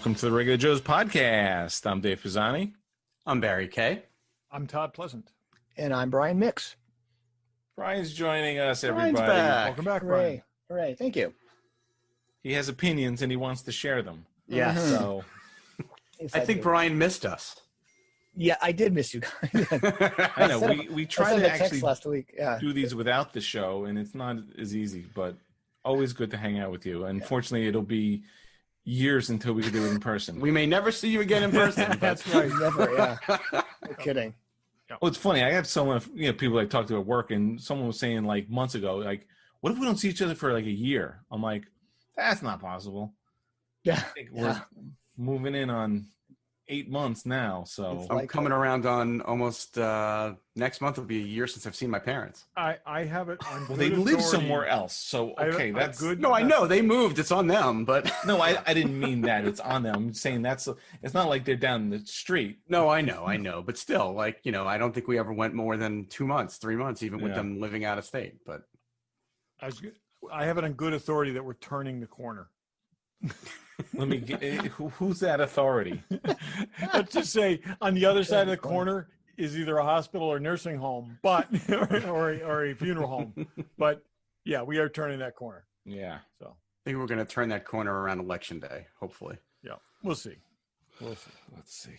Welcome to the Regular Joe's podcast. I'm Dave Pisani. I'm Barry Kay. I'm Todd Pleasant. And I'm Brian Mix. Brian's joining us, everybody. Brian's back. Welcome back, Hooray. Brian. Hooray. Thank you. He has opinions and he wants to share them. Yes. So Yes, I think do. Brian missed us. Yeah, I did miss you guys. I know we I try sent to a text actually last week. Yeah. do these without the show, and it's not as easy, but always good to hang out with you. Unfortunately, it'll be years until we can do it in person. We may never see you again in person. That's right. Never, yeah. No kidding. Well, it's funny. I have someone, people I talk to at work, and someone was saying like months ago, like, what if we don't see each other for like a year? I'm like, that's not possible. Yeah. I think we're moving in on 8 months now, so I'm coming around on almost next month will be a year since I've seen my parents. I have it on well, good they live authority. somewhere else. So okay, that's good. No, I know they moved. It's on them, but no, I didn't mean that. It's on them. I'm saying it's not like they're down the street. no, I know, but still, like I don't think we ever went more than 2 months, 3 months, even with them living out of state. But I have it on good authority that we're turning the corner. Let me get who's that authority? Let's just say on the other side of the corner is either a hospital or nursing home, but or a funeral home. But yeah, we are turning that corner. Yeah. So I think we're going to turn that corner around Election Day, hopefully. yeah, we'll see. Let's see.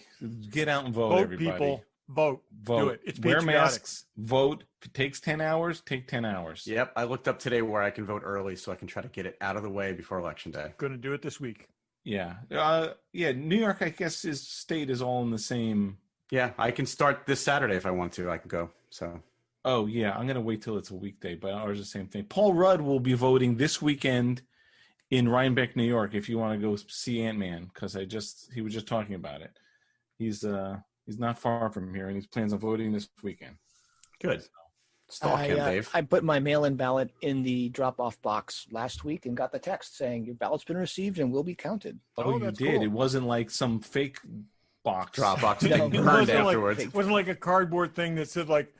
Get out and vote, Vote, everybody. people. Vote. Vote. Do it. It's Wear patriotic. masks. Vote. If it takes 10 hours, take 10 hours. Yep, I looked up today where I can vote early, so I can try to get it out of the way before Election Day. Going to do it this week. Yeah. New York, I guess, state is all in the same. Yeah, I can start this Saturday if I want to. I can go. So. Oh, yeah. I'm going to wait till it's a weekday, but ours is the same thing. Paul Rudd will be voting this weekend in Rhinebeck, New York, if you want to go see Ant-Man, because he was just talking about it. He's not far from here, and he plans on voting this weekend. Good. Stalk him, Dave. I put my mail-in ballot in the drop-off box last week and got the text saying your ballot's been received and will be counted. Oh, you that's did. cool. It wasn't like some fake box. Dropbox No, being it burned wasn't afterwards. It wasn't like a cardboard thing that said like,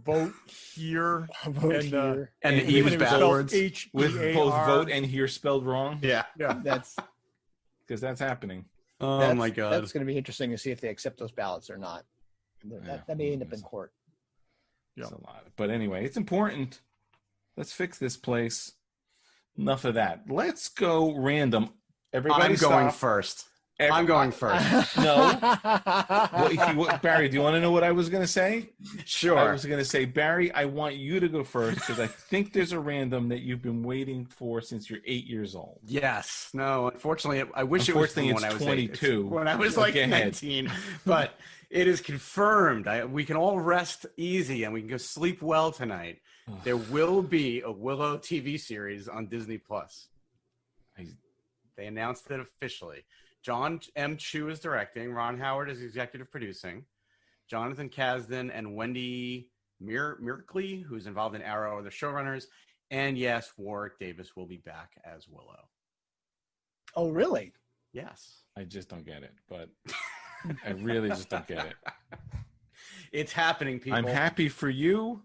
vote here. Vote And, here. And the And E was it was spelled backwards. With both vote and here spelled wrong. Yeah. Yeah. That's Because that's happening. Oh my God. That's going to be interesting to see if they accept those ballots or not. That may end up in court. It's a lot. But anyway, it's important. Let's fix this place. Enough of that. Let's go random. Everybody I'm going stop. first. I'm going first. No. Barry, do you want to know what I was going to say? Sure. I was going to say, Barry, I want you to go first because I think there's a random that you've been waiting for since you're 8 years old. Yes. No, unfortunately, I wish it was from Unfortunately, when I it's was 22. Eight. When I was Go like ahead. 19. But it is confirmed. We can all rest easy and we can go sleep well tonight. There will be a Willow TV series on Disney Plus. They announced it officially. John M. Chu is directing. Ron Howard is executive producing. Jonathan Kasdan and Wendy Merkley, who's involved in Arrow, are the showrunners. And yes, Warwick Davis will be back as Willow. Oh, really? Yes. I just don't get it, but I really just don't get it. It's happening, people. I'm happy for you.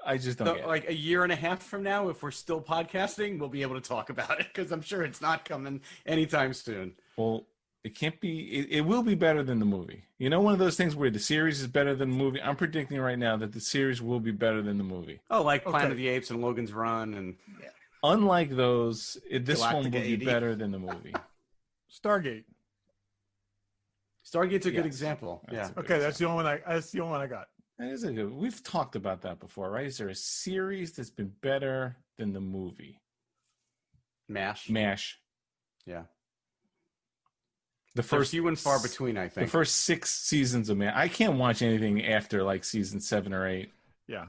I just don't So, get it. like a year and a half from now, if we're still podcasting, we'll be able to talk about it because I'm sure it's not coming anytime soon. Well, it can't be. It will be better than the movie. You know, one of those things where the series is better than the movie. I'm predicting right now that the series will be better than the movie. Oh, like Planet Okay. of the Apes and Logan's Run and Unlike those, this one will Galactica be 80. better than the movie. Stargate. Stargate's a good Yes. example. That's a good Okay, that's the only one. That's the only one I got. That is a good. We've talked about that before, right? Is there a series that's been better than the movie? MASH. MASH. Yeah. The They're first few and far between, I The think. first 6 seasons of MASH. I can't watch anything after like season 7 or 8. Yeah.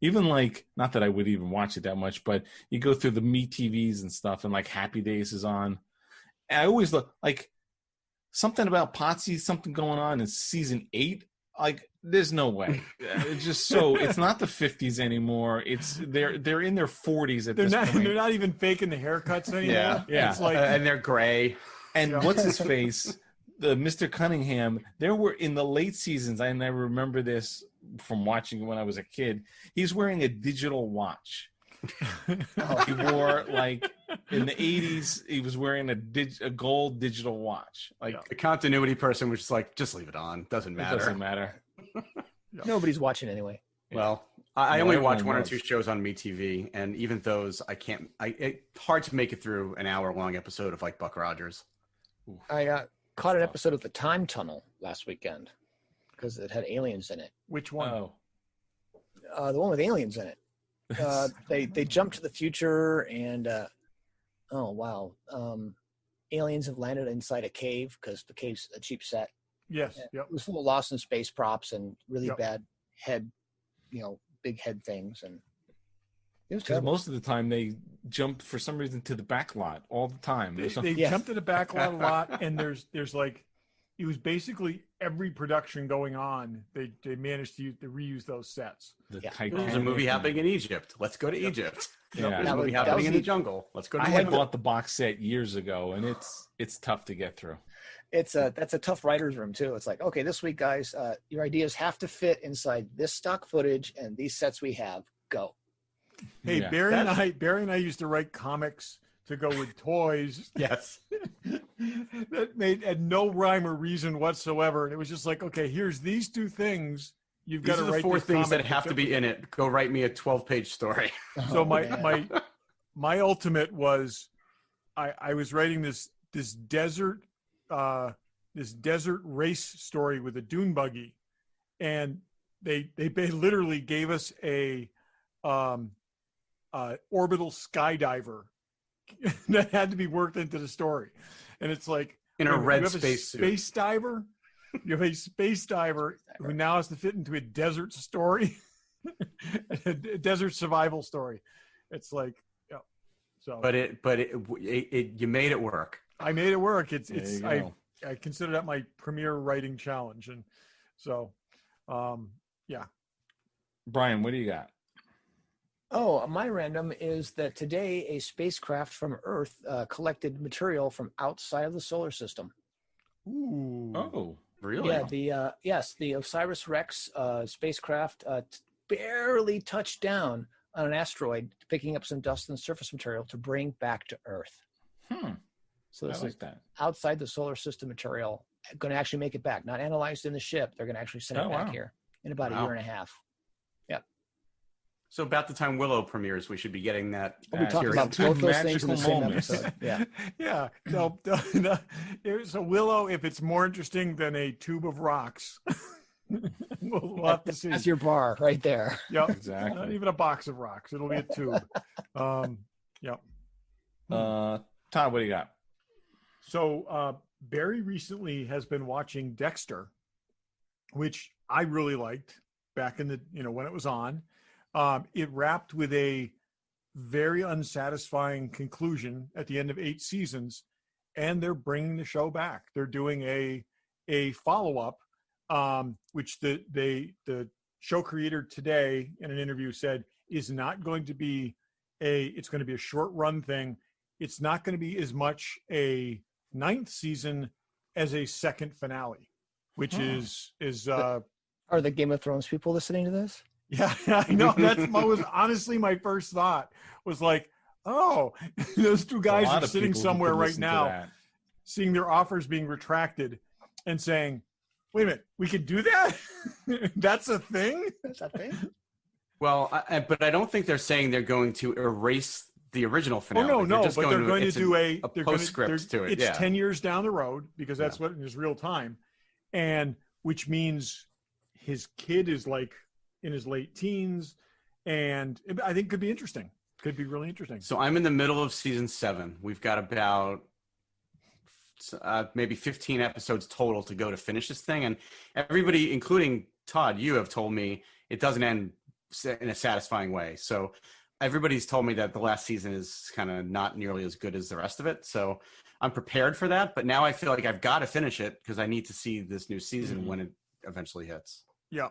Even like, not that I would even watch it that much, but you go through the Meet TVs and stuff, and like Happy Days is on. And I always look like something about Potsy, something going on in season 8. Like, there's no way. It's just so. It's not the 50s anymore. It's they're in their 40s at They're this not. point. They're not even faking the haircuts anymore. Yeah. It's like and they're gray. And Yeah. what's his face? The Mr. Cunningham. There were in the late seasons. I remember this from watching when I was a kid. He's wearing a digital watch. He wore like in the 80s, he was wearing a gold digital watch. Like, Yeah. The continuity person was just like, just leave it on. Doesn't it matter. doesn't matter. Nobody's watching anyway. Well, I No, only watch everyone one or was. two shows on MeTV, and even those, I can't. It's hard to make it through an hour-long episode of like Buck Rogers. I caught an episode of The Time Tunnel last weekend because it had aliens in it. Which one? Oh, The one with aliens in it. They jumped to the future and oh wow, aliens have landed inside a cave because the cave's a cheap set. Yes. Yeah. Yep. It was full of Lost in Space props and really Yep. bad head, big head things, and it was because terrible. most of the time they jump for some reason to the back lot all the time. They, There's some- they Yeah. jumped to the back lot a lot, and there's like, it was basically every production going on. They managed to reuse those sets. the Yeah. Titanic There's a movie and- happening in Egypt. Let's go to Egypt. Yeah. There's That a movie was- that happening was in the the- jungle. Let's go to I had Egypt. bought the box set years ago, and it's tough to get through. That's a tough writer's room too. It's like, okay, this week, guys, your ideas have to fit inside this stock footage and these sets we have. Go. Hey, Yeah. Barry and I used to write comics to go with toys Yes. that had no rhyme or reason whatsoever, and it was just like, okay, here's these two things. You've These got are to the write four this things comic that have to fit be with in it. Go write me a 12-page story. So Oh, man. my ultimate was I was writing this desert race story with a dune buggy, and they literally gave us a orbital skydiver that had to be worked into the story, and it's like In a you red have space suit. space diver. You have a space diver who now has to fit into a desert story, a desert survival story. It's like, yeah. So, But you made it work. I made it work. It's There you I go. I consider that my premier writing challenge, and so, yeah. Brian, what do you got? Oh, my random is that today a spacecraft from Earth collected material from outside of the solar system. Ooh. Oh, Really? Yeah, the OSIRIS-REx spacecraft barely touched down on an asteroid, picking up some dust and surface material to bring back to Earth. So I this is like that. outside the solar system material, going to actually make it back, not analyzed in the ship. They're going to actually send it Oh, back wow. here in about a Wow. year and a half. So about the time Willow premieres, we should be getting that. We'll be talking series. about Two both those things in the magical same moments. episode. Yeah. Yeah. No, so Willow, if it's more interesting than a tube of rocks, we'll have to see. That's your bar right there. Yep. Exactly. Not even a box of rocks. It'll be a tube. Yep. Todd, what do you got? So Barry recently has been watching Dexter, which I really liked back in the, when it was on. It wrapped with a very unsatisfying conclusion at the end of 8 seasons, and they're bringing the show back. They're doing a follow-up, which the show creator today in an interview said is not going to be it's going to be a short run thing. It's not going to be as much a 9th season as a second finale, which is Are the Game of Thrones people listening to this? yeah, I know. Was honestly my first thought was like, oh, those two guys A lot are of sitting people who somewhere could right listen to now, that. seeing their offers being retracted and saying, wait a minute, we could do that? That's a thing? That's that thing. Well, but I don't think they're saying they're going to erase the original finale. Oh, no, just but they're going to it's do a they're gonna- postscript to it. It's Yeah. 10 years down the road because that's what is real time. And which means his kid is like in his late teens. And I think could be interesting. Could be really interesting. So I'm in the middle of season 7. We've got about maybe 15 episodes total to go to finish this thing. And everybody, including Todd, you have told me it doesn't end in a satisfying way. So everybody's told me that the last season is kind of not nearly as good as the rest of it. So I'm prepared for that. But now I feel like I've got to finish it because I need to see this new season when it eventually hits. Yeah.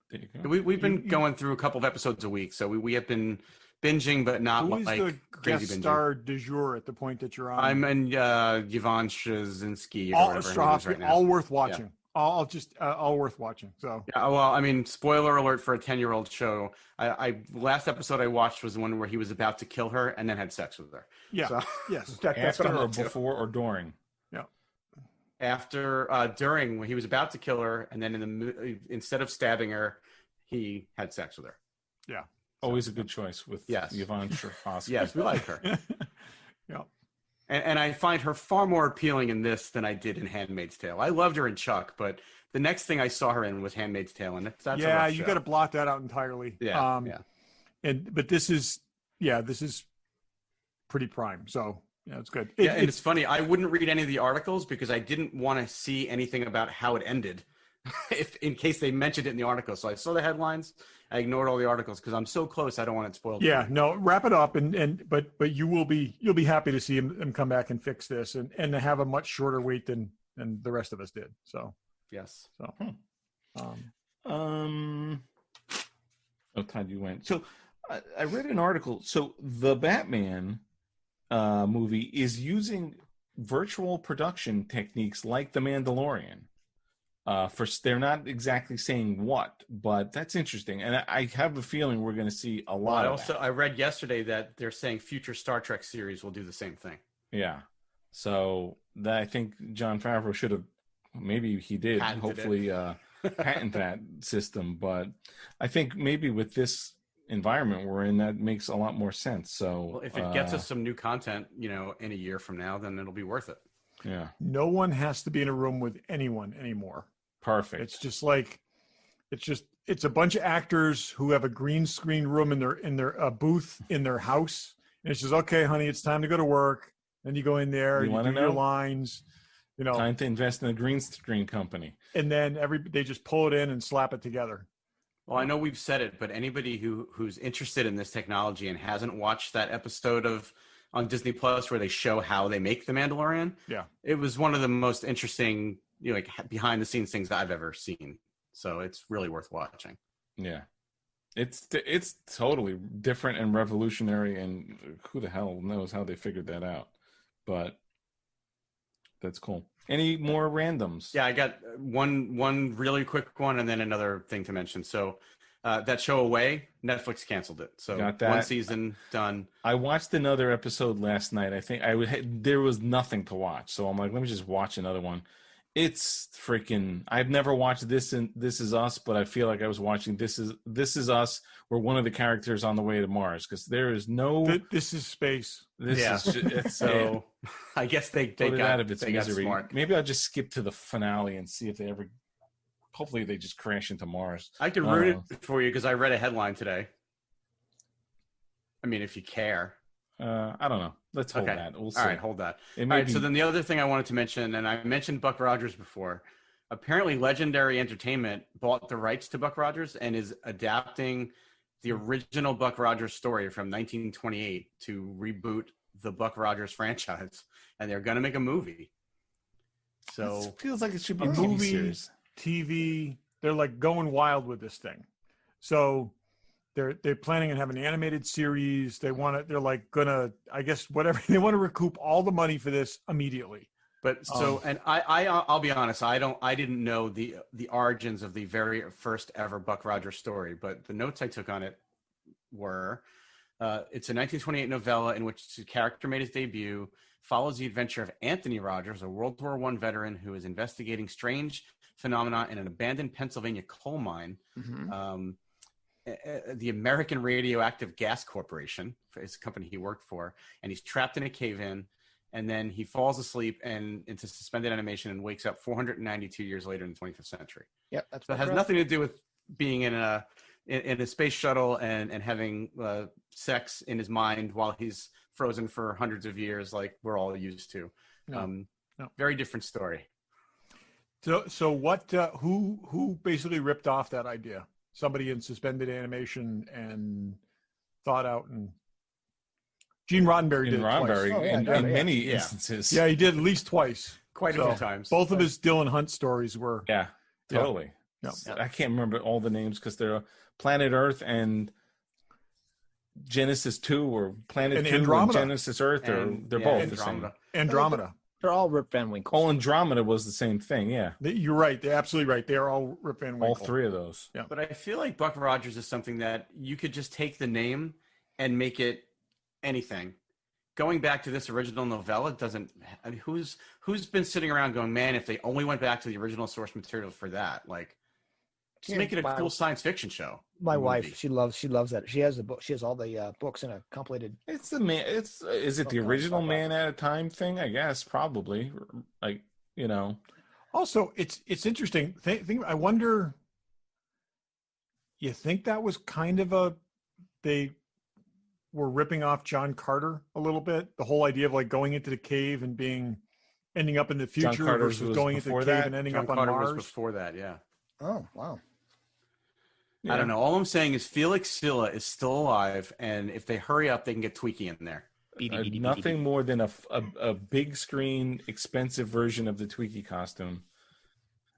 There you go. We've been going through a couple of episodes a week. So we have been binging, but not Who is like the crazy guest binging. star du jour at the point that you're on? I'm in Yvonne Straczynski or all whatever her name is Strahovski, right now. all worth watching. all just all worth watching. So Yeah, well, I mean, spoiler alert for a 10-year-old show. I last episode I watched was the one where he was about to kill her and then had sex with her. yeah, So, yes, that's After what I'm or into. before or during? yeah. After, during, when he was about to kill her, and then instead of stabbing her, he had sex with her. Yeah. Always a good choice with Yes. Yvonne Strahovski. Yes, we like her. Yeah. And I find her far more appealing in this than I did in Handmaid's Tale. I loved her in Chuck, but the next thing I saw her in was Handmaid's Tale, and that's a Yeah, rough you show. got to blot that out entirely. Yeah, yeah. But this is pretty prime. So yeah, it's good. Yeah, and it's funny. I wouldn't read any of the articles because I didn't want to see anything about how it ended, in case they mentioned it in the article. So I saw the headlines. I ignored all the articles because I'm so close. I don't want it spoiled. Yeah, no, wrap it up, but you'll be happy to see him come back and fix this and to have a much shorter wait than the rest of us did. So Yes. so. Oh, Todd, you went. So I read an article. So the Batman movie is using virtual production techniques like The Mandalorian. They're not exactly saying what, but that's interesting, and I have a feeling we're going to see a lot. I read yesterday that they're saying future Star Trek series will do the same thing. Yeah, so that I think Jon Favreau should have. Maybe he did. Patented hopefully, patent that system. But I think maybe with this environment we're in, that makes a lot more sense. So, Well, if it gets us some new content, in a year from now, then it'll be worth it. yeah, No one has to be in a room with anyone anymore. perfect. It's just like, it's a bunch of actors who have a green screen room in their booth in their house. And it's just, okay, honey, it's time to go to work. Then you go in there, You you wanna do your know? lines, Time to invest in a green screen company. and then they just pull it in and slap it together. Well, I know we've said it, but anybody who's interested in this technology and hasn't watched that episode on Disney Plus where they show how they make The Mandalorian, Yeah. it was one of the most interesting, like behind the scenes things that I've ever seen. So it's really worth watching. Yeah, it's totally different and revolutionary, and who the hell knows how they figured that out? But that's cool. Any more randoms? Yeah, I got one really quick one and then another thing to mention. So that show Away, Netflix canceled it. So Got that. one season done. I watched another episode last night. I think there was nothing to watch, so I'm like, let me just watch another one. It's freaking. I've never watched this and This Is Us, but I feel like I was watching This Is Us, where one of the characters on the way to Mars, because there is no. This is space. This Yeah. is just, So I guess they put it got out of its they got misery. smart. Maybe I'll just skip to the finale and see if they ever. Hopefully, they just crash into Mars. I can root it for you because I read a headline today. I mean, if you care. I don't know. Let's hold Okay. that. We'll see. All right, hold that. It All may right, be- so then the other thing I wanted to mention, and I mentioned Buck Rogers before, apparently Legendary Entertainment bought the rights to Buck Rogers and is adapting the original Buck Rogers story from 1928 to reboot the Buck Rogers franchise, and they're going to make a movie. So It feels like it should be A a TV movie. series. TV, they're like going wild with this thing. So they're planning on having an animated series. They're like gonna, I guess, whatever, they want to recoup all the money for this immediately. But so, and I'll be honest, I didn't know the origins of the very first ever Buck Rogers story, but the notes I took on it were, it's a 1928 novella in which the character made his debut, follows the adventure of Anthony Rogers, a World War I veteran who is investigating strange phenomena in an abandoned Pennsylvania coal mine. The American Radioactive Gas Corporation is a company he worked for, and he's trapped in a cave-in. And then he falls asleep and into suspended animation and wakes up 492 years later in the 25th century. Yep, that's So it has nothing to do with being in a space shuttle and having sex in his mind while he's frozen for hundreds of years, like we're all used to. No. Very different story. So what? Who basically ripped off that idea? Somebody in suspended animation and thought out, and Gene Roddenberry did In it twice. Roddenberry, Oh, yeah, in yeah. many Yeah. instances. Yeah, he did at least twice. Quite a So, few times. Both of his Dylan Hunt stories were. Yeah, totally. Yeah. I can't remember all the names because they're Planet Earth and Genesis 2 or Planet And 2 Andromeda. and Genesis Earth, or And- they're yeah, both Andromeda. Andromeda. They're all Rip Van Winkle. All Andromeda was the same thing. Yeah, You're right. They're absolutely right. They are all Rip Van Winkle. all three of those. Yeah. But I feel like Buck Rogers is something that you could just take the name and make it anything. Going back to this original novella doesn't. I mean, who's been sitting around going, man, if they only went back to the original source material for that, like, just make it a cool science fiction show. My wife, she loves that. She has the book. She has all the books in a compilated. It's the man. Is it the original Man at a Time thing? I guess probably. Like, you know. Also, it's interesting. I wonder. You think that was kind of they were ripping off John Carter a little bit? The whole idea of like going into the cave and ending up in the future versus going into the cave and ending up on Mars. Was before that, yeah. Oh wow. Yeah. I don't know. All I'm saying is Felix Silla is still alive, and if they hurry up, they can get Tweaky in there. Nothing more than a big screen, expensive version of the Tweaky costume.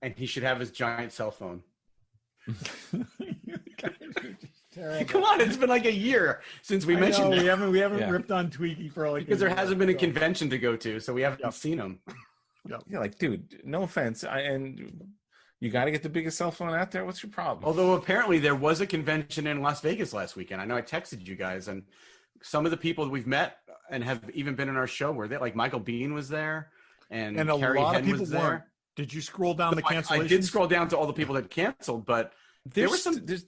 And he should have his giant cell phone. Come on, it's been like a year since we mentioned it. We haven't ripped on Tweaky for like because there hasn't been a convention to go to, so we haven't seen him. Yeah, like, dude, no offense, and you got to get the biggest cell phone out there. What's your problem? Although apparently there was a convention in Las Vegas last weekend. I know I texted you guys, and some of the people that we've met and have even been in our show were there. Like Michael Bean was there, and a Carrie lot Henn of people was there. Did you scroll down the cancellations? I did scroll down to all the people that canceled, but there's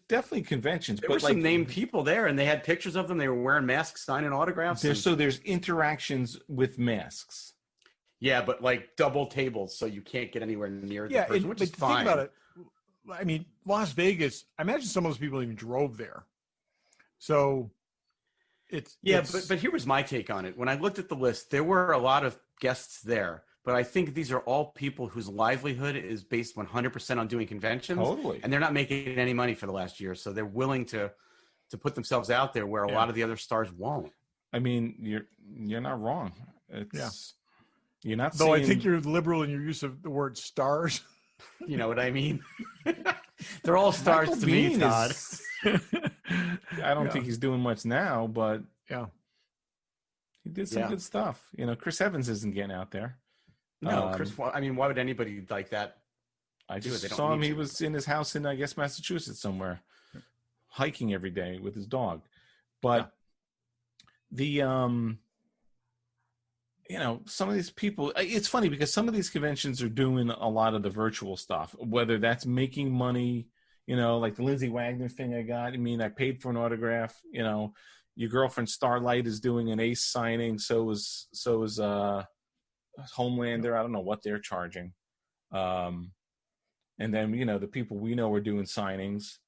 definitely conventions. There were some named people there, and they had pictures of them. They were wearing masks, signing autographs. There's interactions with masks. Yeah, but like double tables, so you can't get anywhere near the person, which is fine. Think about it. I mean, Las Vegas, I imagine some of those people even drove there. So it's... But here was my take on it. When I looked at the list, there were a lot of guests there, but I think these are all people whose livelihood is based 100% on doing conventions. Totally. And they're not making any money for the last year, so they're willing to put themselves out there where a lot of the other stars won't. I mean, you're not wrong. You're not. Though I think you're liberal in your use of the word stars. You know what I mean? They're all stars to me, Todd. I don't think he's doing much now, but he did some good stuff. You know, Chris Evans isn't getting out there. No, Chris. I mean, why would anybody like that? I just saw him. He was in his house in, I guess, Massachusetts somewhere, hiking every day with his dog. But you know, some of these people, it's funny because some of these conventions are doing a lot of the virtual stuff, whether that's making money, you know, like the Lindsay Wagner thing I got. I mean, I paid for an autograph, you know, your girlfriend Starlight is doing an Ace signing. So is Homelander. I don't know what they're charging. And then, you know, the people we know are doing signings,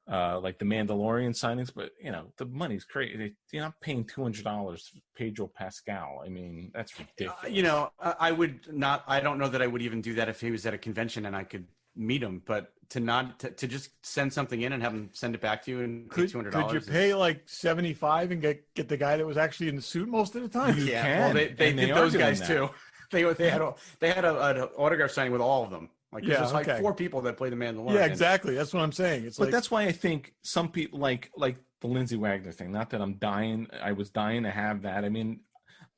like the Mandalorian signings, but you know, the money's crazy. You're not paying $200 for Pedro Pascal. I mean, that's ridiculous. You know, I don't know that I would even do that if he was at a convention and I could meet him, but to just send something in and have him send it back to you and pay $200. Could you pay like $75 and get the guy that was actually in the suit most of the time? You can. Well, they did those guys too. They had an autograph signing with all of them. Like there's like 4 people that play the Mandalorian. Yeah, exactly. That's what I'm saying. But that's why I think some people like the Lindsay Wagner thing. Not that I was dying to have that. I mean,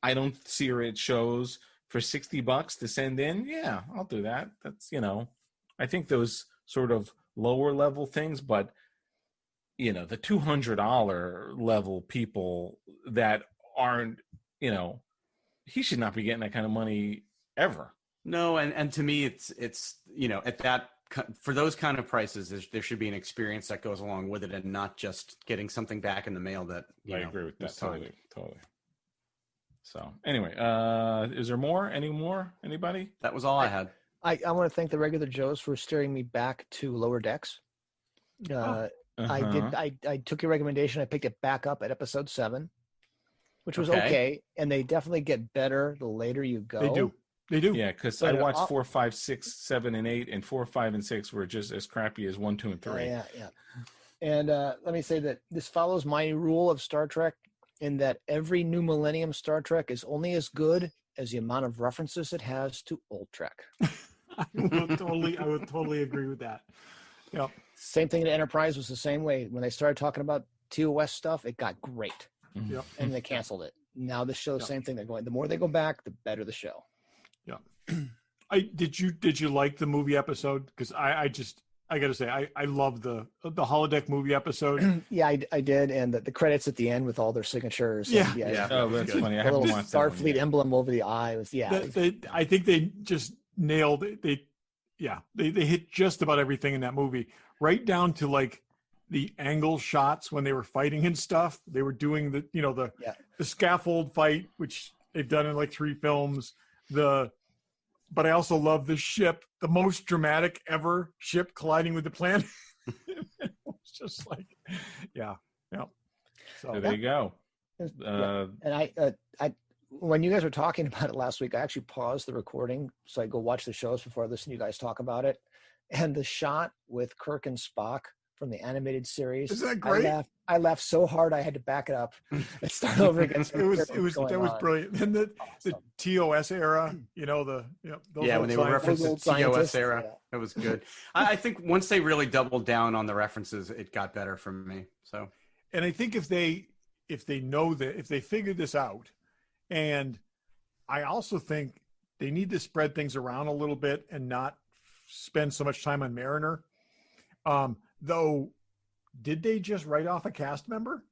I don't see her at shows for $60 to send in. Yeah, I'll do that. That's, you know, I think those sort of lower level things, but you know, the $200 level people that aren't, you know, he should not be getting that kind of money ever. No, and to me, it's you know, at that, for those kind of prices, there should be an experience that goes along with it, and not just getting something back in the mail that I agree with that totally. So anyway, is there more? Anybody? That was all I had. I want to thank the regular Joes for steering me back to Lower Decks. I took your recommendation. I picked it back up at episode 7, which was okay, and they definitely get better the later you go. They do. Yeah, because I watched 4, 5, 6, 7, and 8, and 4, 5, and 6 were just as crappy as 1, 2, and 3. Yeah. And let me say that this follows my rule of Star Trek in that every new millennium Star Trek is only as good as the amount of references it has to old Trek. I would totally agree with that. Yeah. Same thing in Enterprise was the same way. When they started talking about TOS stuff, it got great. Yep. And they canceled it. Now the show, same thing. They're going, the more they go back, the better the show. Did you like the movie episode? Because I got to say I love the holodeck movie episode. Yeah, I did, and the credits at the end with all their signatures. Yeah. And, Oh, that's funny. I the haven't little watched that one Starfleet yet. emblem over the eye was I think they just nailed it. They hit just about everything in that movie, right down to like the angle shots when they were fighting and stuff. They were doing the scaffold fight, which they've done in like 3 films. But I also love the ship, the most dramatic ever ship colliding with the planet. It was just like, yeah. So there you go. And I when you guys were talking about it last week, I actually paused the recording so I go watch the shows before I listen to you guys talk about it. And the shot with Kirk and Spock from the animated series, Isn't that great? I laughed so hard I had to back it up and start over again. That was brilliant. And the TOS era, those when they were referencing old TOS scientists, era, yeah. that was good. I think once they really doubled down on the references, it got better for me. So, and I think if they know that, if they figure this out, and I also think they need to spread things around a little bit and not spend so much time on Mariner. Though, did they just write off a cast member?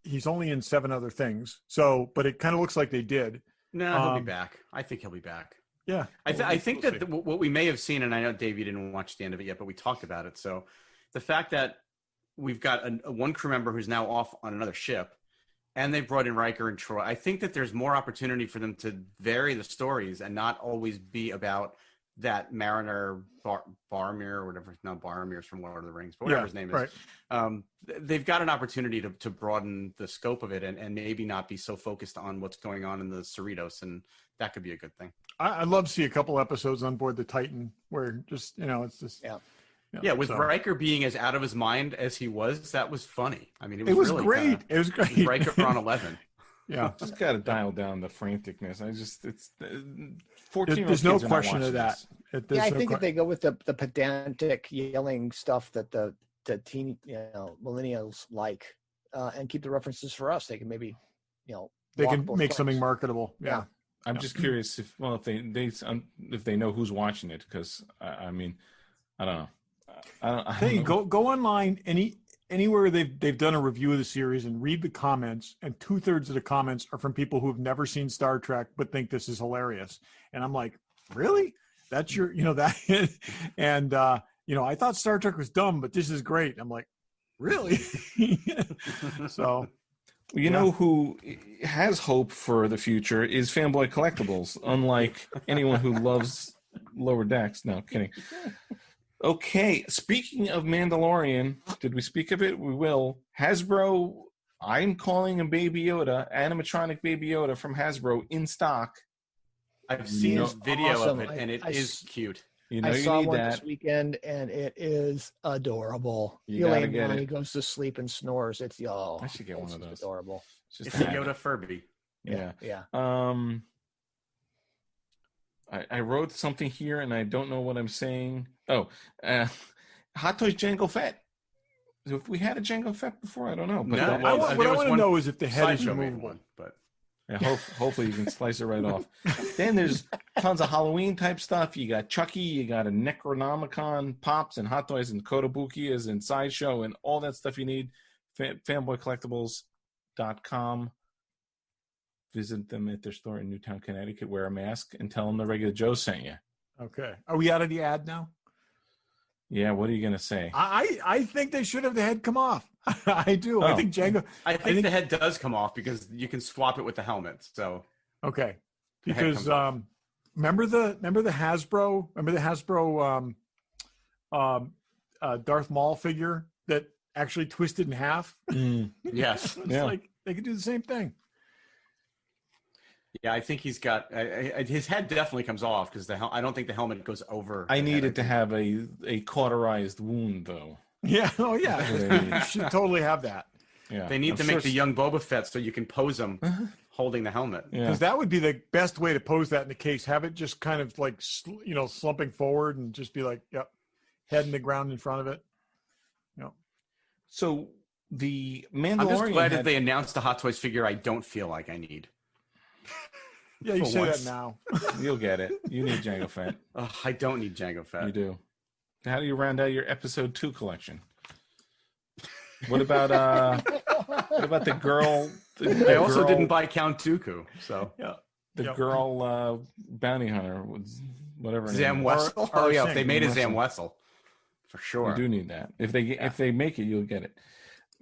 He's only in 7 other things. So, but it kind of looks like they did. no, he'll be back. I think he'll be back. Yeah. I think we'll that what we may have seen, and I know Dave, you didn't watch the end of it yet, but we talked about it. So the fact that we've got a one crew member who's now off on another ship, and they've brought in Riker and Troy, I think that there's more opportunity for them to vary the stories and not always be about that Mariner Boromir or whatever. No, Boromir's from Lord of the Rings, but whatever his name is. Right. They've got an opportunity to broaden the scope of it and maybe not be so focused on what's going on in the Cerritos, and that could be a good thing. I'd love to see a couple episodes on board the Titan where just, it's just. Yeah, with Riker being as out of his mind as he was, that was funny. I mean, it was really great. It was great. Riker on 11. Yeah. Just got to dial down the franticness. it's 14. There's no question of that. I think if they go with the pedantic yelling stuff that the teen millennials like, and keep the references for us, they can maybe they can make something marketable. Yeah. I'm just curious if they know who's watching it, because I mean, I don't know. I don't know. Go online anywhere they've done a review of the series and read the comments, and 2/3 of the comments are from people who have never seen Star Trek but think this is hilarious. And I'm like, really? That's your that and I thought Star Trek was dumb, but this is great. I'm like, really? So You know who has hope for the future is Fanboy Collectibles, unlike anyone who loves Lower Decks. No, kidding. Okay, speaking of Mandalorian, did we speak of it? We will. Hasbro, I'm calling a Baby Yoda, animatronic Baby Yoda from Hasbro in stock. I've seen this video of it, and it is cute. I saw one this weekend, and it is adorable. You gotta get it. He goes to sleep and snores. It's I should get one of those. Adorable. It's a Yoda Furby. Yeah. Yeah. I wrote something here, and I don't know what I'm saying. Oh, Hot Toys Jango Fett. If we had a Jango Fett before, I don't know. But No, what I want to know is if the head is Sideshow made removable. one, but yeah, hopefully you can slice it right off. Then there's tons of Halloween type stuff. You got Chucky, you got a Necronomicon Pops and Hot Toys and Kotobukias and Sideshow and all that stuff you need. Fanboycollectibles.com. Visit them at their store in Newtown, Connecticut. Wear a mask and tell them the regular Joe sent you. Okay. Are we out of the ad now? Yeah, what are you going to say? I think they should have the head come off. I do. Oh. I think Jango. I think the head does come off because you can swap it with the helmet. So Okay. The head Because comes remember the Hasbro Darth Maul figure that actually twisted in half? yes, It's Yeah. like they could do the same thing. yeah, I think he's got his head definitely comes off because I don't think the helmet goes over. I the head, needed to think. have a cauterized wound, though. Yeah. Oh, yeah. That's what I need. You should totally have that. Yeah, They need I'm to sure make the young Boba Fett so you can pose him holding the helmet. Yeah. Because that would be the best way to pose that in the case. Have it just kind of like, slumping forward and just be like, yep, head in the ground in front of it. So the I'm just Mandalorian glad had- that they announced the Hot Toys figure I don't feel like I need. Yeah, you For say once. that now. You'll get it. You need Jango Fett. Oh, I don't need Jango Fett. You do. How do you round out your episode 2 collection? What about the girl? I also didn't buy Count Dooku, so Yeah. the Yep. girl bounty hunter, whatever. her name Zam is. Wessel. Or Oh yeah, if Singh. they made a Wessel. Zam Wessel, for sure. You do need that. If they make it, you'll get it.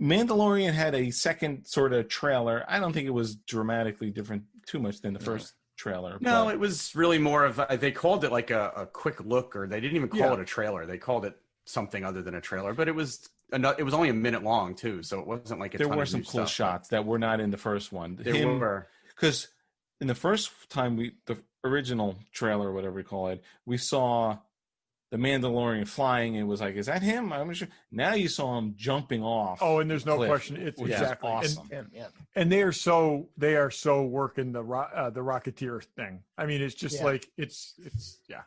Mandalorian had a second sort of trailer. I don't think it was dramatically different too much than the first trailer. No, but it was really more of they called it like a quick look, or they didn't even call Yeah. it a trailer. They called it something other than a trailer, but it was only a minute long too, so it wasn't like there were some cool stuff. shots that were not in the first one. There were. Because in the first time the original trailer, or whatever we call it, we saw the Mandalorian flying. It was like, is that him? I'm not sure. Now you saw him jumping off. Oh, and there's no cliff, question. It's which is exactly awesome. Yeah. And they are so working the Rocketeer thing. I mean, it's just Yeah. like it's yeah.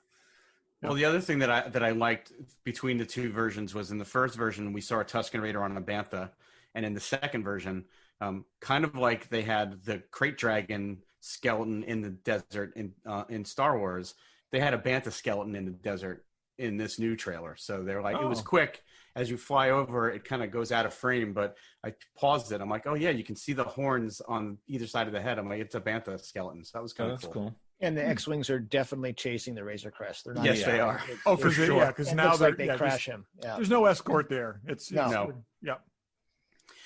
Well, the other thing that I liked between the two versions was in the first version we saw a Tusken Raider on a bantha, and in the second version, kind of like they had the Krayt Dragon skeleton in the desert in Star Wars, they had a bantha skeleton in the desert in this new trailer. So they're like, it was Oh. quick. As you fly over, it kind of goes out of frame, but I paused it. I'm like, oh yeah, you can see the horns on either side of the head. I'm like, it's a bantha skeleton. So that was Oh, kind of that's cool. cool. And the X-wings are definitely chasing the Razor Crest. They're not. Yes, they are. Oh, For because sure. yeah, because It now looks like they yeah, crash him. Yeah. There's no escort there. It's No. yeah.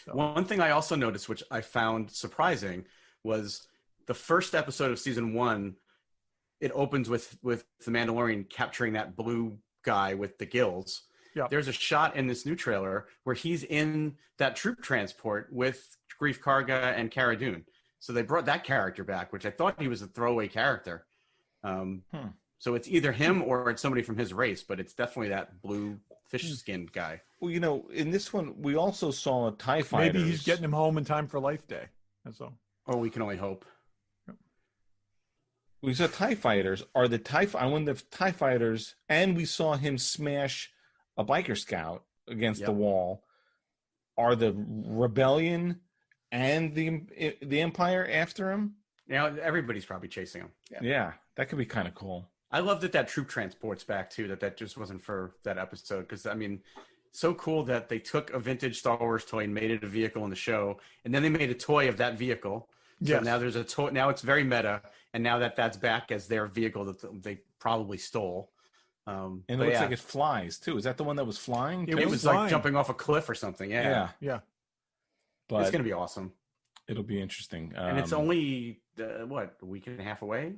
So, One thing I also noticed, which I found surprising, was the first episode of season 1. It opens with the Mandalorian capturing that blue guy with the gills. Yeah. There's a shot in this new trailer where he's in that troop transport with Greef Karga and Cara Dune. So they brought that character back, which I thought he was a throwaway character. So it's either him or it's somebody from his race, but it's definitely that blue fish-skinned guy. Well, in this one, we also saw TIE fighters. maybe he's getting him home in time for Life Day. That's all. Oh, we can only hope. We saw TIE fighters. Are the I wonder if TIE fighters, and we saw him smash a biker scout against the wall. Are the rebellion and the Empire after him? Now everybody's probably chasing him. Yeah, that could be kind of cool. I love that troop transport's back too. That just wasn't for that episode, because I mean, so cool that they took a vintage Star Wars toy and made it a vehicle in the show, and then they made a toy of that vehicle. So Yes. now there's a toy. Now it's very meta, and now that's back as their vehicle that they probably stole. And it but looks yeah, like it flies too. Is that the one that was flying? It it was was like flying. jumping off a cliff or something. Yeah, Yeah. But it's gonna be awesome. it'll be interesting. And it's only a week and a half away.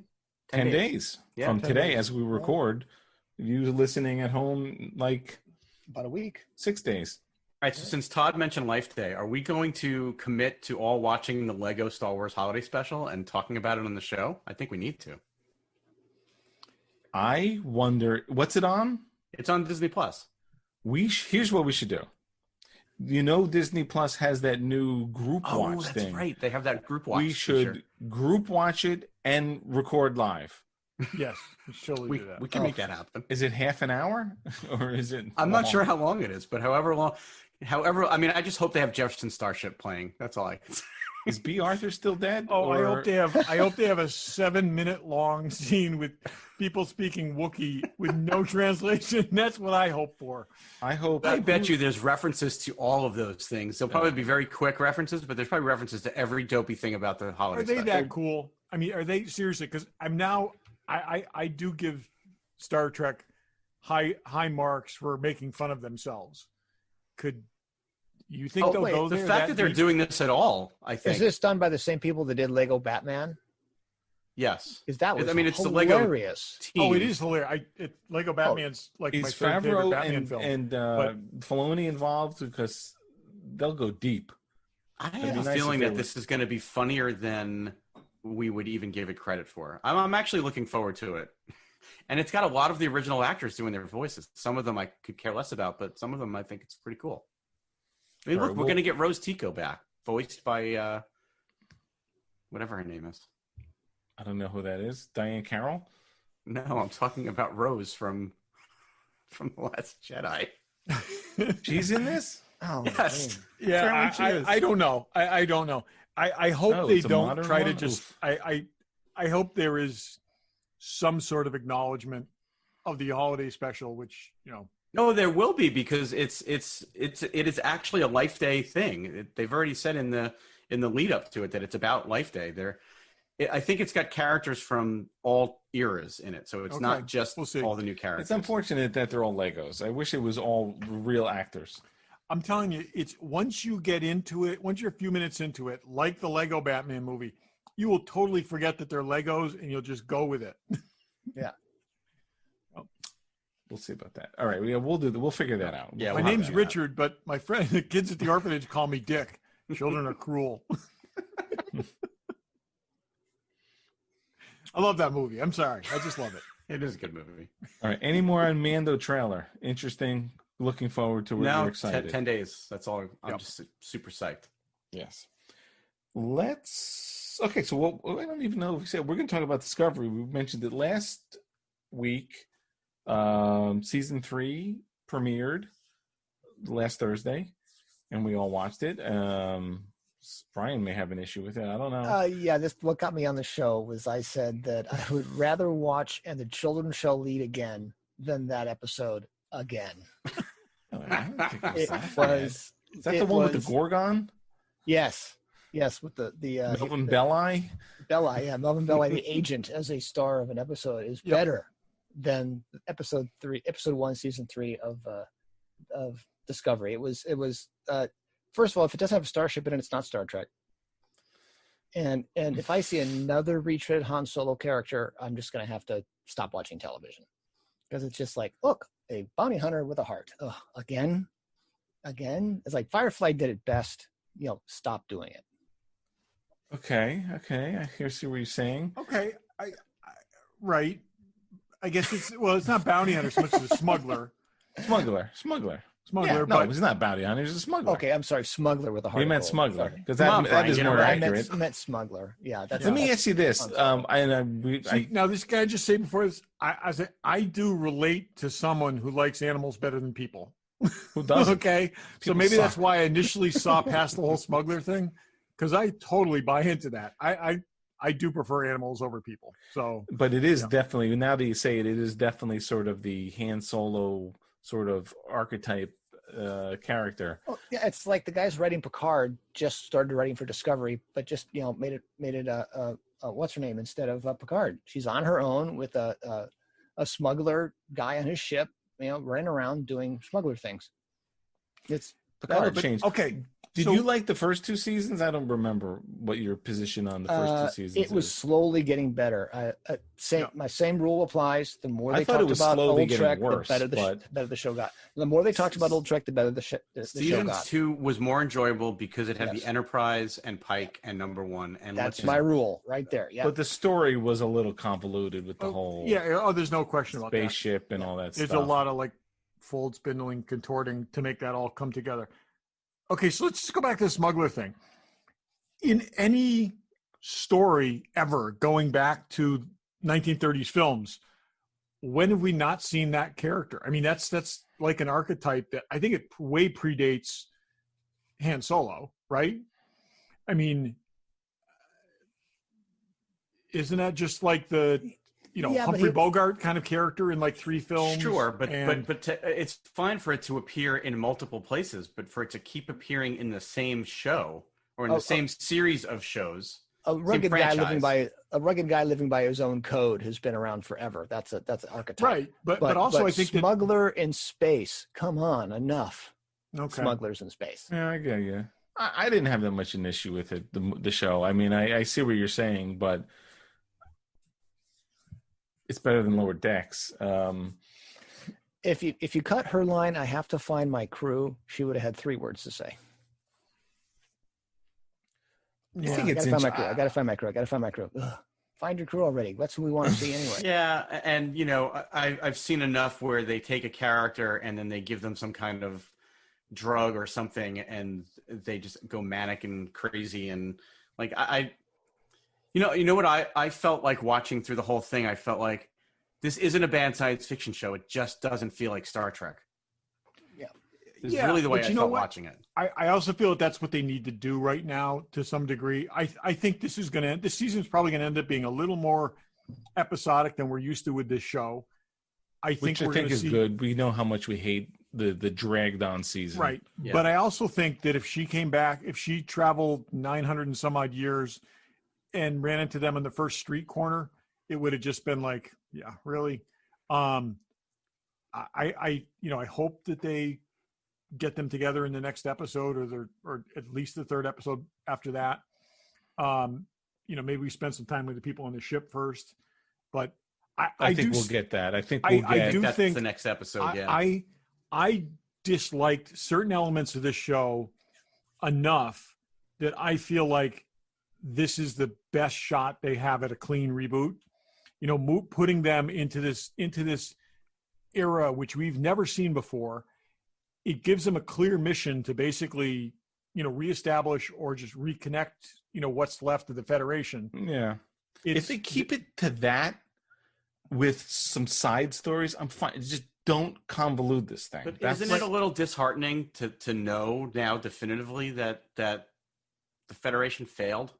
10 days Yeah, from 10 today days. as we record. You listening at home, like About a week. 6 days. All right, so since Todd mentioned Life Day, are we going to commit to all watching the Lego Star Wars Holiday Special and talking about it on the show? I think we need to. I wonder, what's it on? It's on Disney Plus. Here's what we should do. Disney Plus has that new group watch Oh, that's thing. right. They have that group watch. We should feature. group watch it and record live. Yes. We surely We, do that. we can make that happen. Is it half an hour or is it? I'm not long? sure how long it is, but however long. I mean, I just hope they have Jefferson Starship playing. That's all I can say. Is B. Arthur still dead? Oh, I or- hope they have. I hope they have a 7-minute long scene with people speaking Wookiee with no translation. That's what I hope for. I hope. I bet you there's references to all of those things. They'll probably be very quick references, but there's probably references to every dopey thing about the holiday Are they special. that cool? I mean, are they seriously? Because I'm now. I do give Star Trek high marks for making fun of themselves. Could you think they'll wait, go The there? fact that they're deep? doing this at all, I think. Is this done by the same people that did Lego Batman? Yes. Is that was I mean, it's the Lego hilarious. team. Oh, it is hilarious. Lego Batman's like my is third favorite Favreau Batman film. and Filoni involved because they'll go deep. I It'd have be a nice feeling if they that were- this is going to be funnier than we would even give it credit for. I'm actually looking forward to it. And it's got a lot of the original actors doing their voices. Some of them I could care less about, but some of them I think it's pretty cool. I mean, All look, right, we're well- going to get Rose Tico back, voiced by whatever her name is. I don't know who that is. Diane Carroll? No, I'm talking about Rose from The Last Jedi. She's in this? Oh, Yes. man. Yeah, Apparently she is. I don't know. I don't know. I hope Oh, they it's a don't modern try to one? just. Oof. I hope there is some sort of acknowledgement of the holiday special, which, you know. No, there will be, because it is actually a Life Day thing. They've already said in the lead up to it that it's about Life Day. I think it's got characters from all eras in it, so it's not just all the new characters. It's unfortunate that they're all Legos. I wish it was all real actors. I'm telling you, it's once you get into it, once you're a few minutes into it, like the Lego Batman movie, you will totally forget that they're Legos and you'll just go with it. Yeah. We'll see about that. All right, we'll figure that out. Yeah, My name's Richard, but my friend, the kids at the orphanage call me Dick. Children are cruel. I love that movie. I'm sorry. I just love it. It is a good movie. All right, any more on Mando trailer? Interesting. Looking forward to it. Now, We're excited. 10 days. That's all. I'm just super psyched. Yes. Okay, so I don't even know if we said we're going to talk about Discovery. We mentioned it last week. Season 3 premiered last Thursday, and we all watched it. Brian may have an issue with it. I don't know. Yeah, what got me on the show was I said that I would rather watch And the Children Shall Lead Again than that episode again. I don't think It that was. bad. Is that the one with the Gorgon? Yes, with the Melvin Belli? Belli, yeah, Melvin Belli, the agent as a star of an episode is better than episode 1, season 3 of Discovery. It was first of all, if it doesn't have a starship in it, it's not Star Trek. And if I see another retreaded Han Solo character, I'm just going to have to stop watching television, because it's just like, look, a bounty hunter with a heart. Ugh, again. It's like Firefly did it best. Stop doing it. Okay. I see what you're saying. Okay, right. I guess it's not bounty hunter so much as a smuggler. Smuggler. Yeah, no, he's not bounty hunter. He's a smuggler. Okay, I'm sorry, smuggler with a heart. He meant smuggler, because that is more accurate. I meant smuggler. Yeah, that's. Let me ask you this. Now, this guy just say before this, I do relate to someone who likes animals better than people. Who doesn't? Okay, so maybe that's why I initially saw past the whole smuggler thing, because I totally buy into that. I do prefer animals over people. So, but it is definitely, now that you say it, it is definitely sort of the Han Solo sort of archetype character. Oh, yeah, it's like the guys writing Picard just started writing for Discovery, but just made it what's her name instead of Picard. She's on her own with a smuggler guy on his ship, running around doing smuggler things. It's Picard. That'll change. Okay. Did you like the first 2 seasons? I don't remember what your position on the first 2 seasons It was slowly getting better. My same rule applies. The more they talked about old Trek, the better the show got. The more they talked about old Trek, the better the show got. Season 2 was more enjoyable because it had the Enterprise and Pike and Number 1. And that's my rule right there. Yeah. But the story was a little convoluted with the whole there's no question about that. Spaceship and all that There's stuff. a lot of fold, spindling, contorting to make that all come together. Okay, so let's just go back to the smuggler thing. In any story ever going back to 1930s films, when have we not seen that character? I mean, that's like an archetype that I think it way predates Han Solo, right? I mean, isn't that just like the Humphrey Bogart kind of character in 3 films? Sure, but it's fine for it to appear in multiple places, but for it to keep appearing in the same show or in the same series of shows. A rugged guy living by his own code has been around forever. That's an archetype. Right, but also I think smuggler in space. Come on, enough. Okay. Smugglers in space. Yeah, I get you. I didn't have that much an issue with it. The show. I mean, I see what you're saying, but it's better than Lower Decks. If you cut her line, I have to find my crew, she would have had 3 words to say. Yeah. I gotta find my crew. Ugh. Find your crew already. That's who we want to see anyway. Yeah, and I've seen enough where they take a character and then they give them some kind of drug or something, and they just go manic and crazy, and You know what I felt like watching through the whole thing? I felt like this isn't a bad science fiction show. It just doesn't feel like Star Trek. Is really the way I felt watching it. I also feel that that's what they need to do right now to some degree. I think this season's probably going to end up being a little more episodic than we're used to with this show. Which I think is good. We know how much we hate the dragged on season. Right. Yeah. But I also think that if she came back, if she traveled 900 and some odd years and ran into them in the first street corner, it would have just been like, yeah, really. I hope that they get them together in the next episode or at least the third episode after that. Maybe we spend some time with the people on the ship first, but I think we'll get that. I think that's the next episode. Yeah. I disliked certain elements of this show enough that I feel like this is the best shot they have at a clean reboot. Putting them into this era, which we've never seen before. It gives them a clear mission to basically, reestablish or just reconnect, what's left of the Federation. Yeah. If they keep it to that with some side stories, I'm fine. Just don't convolute this thing. But isn't it a little disheartening to know now definitively that the Federation failed?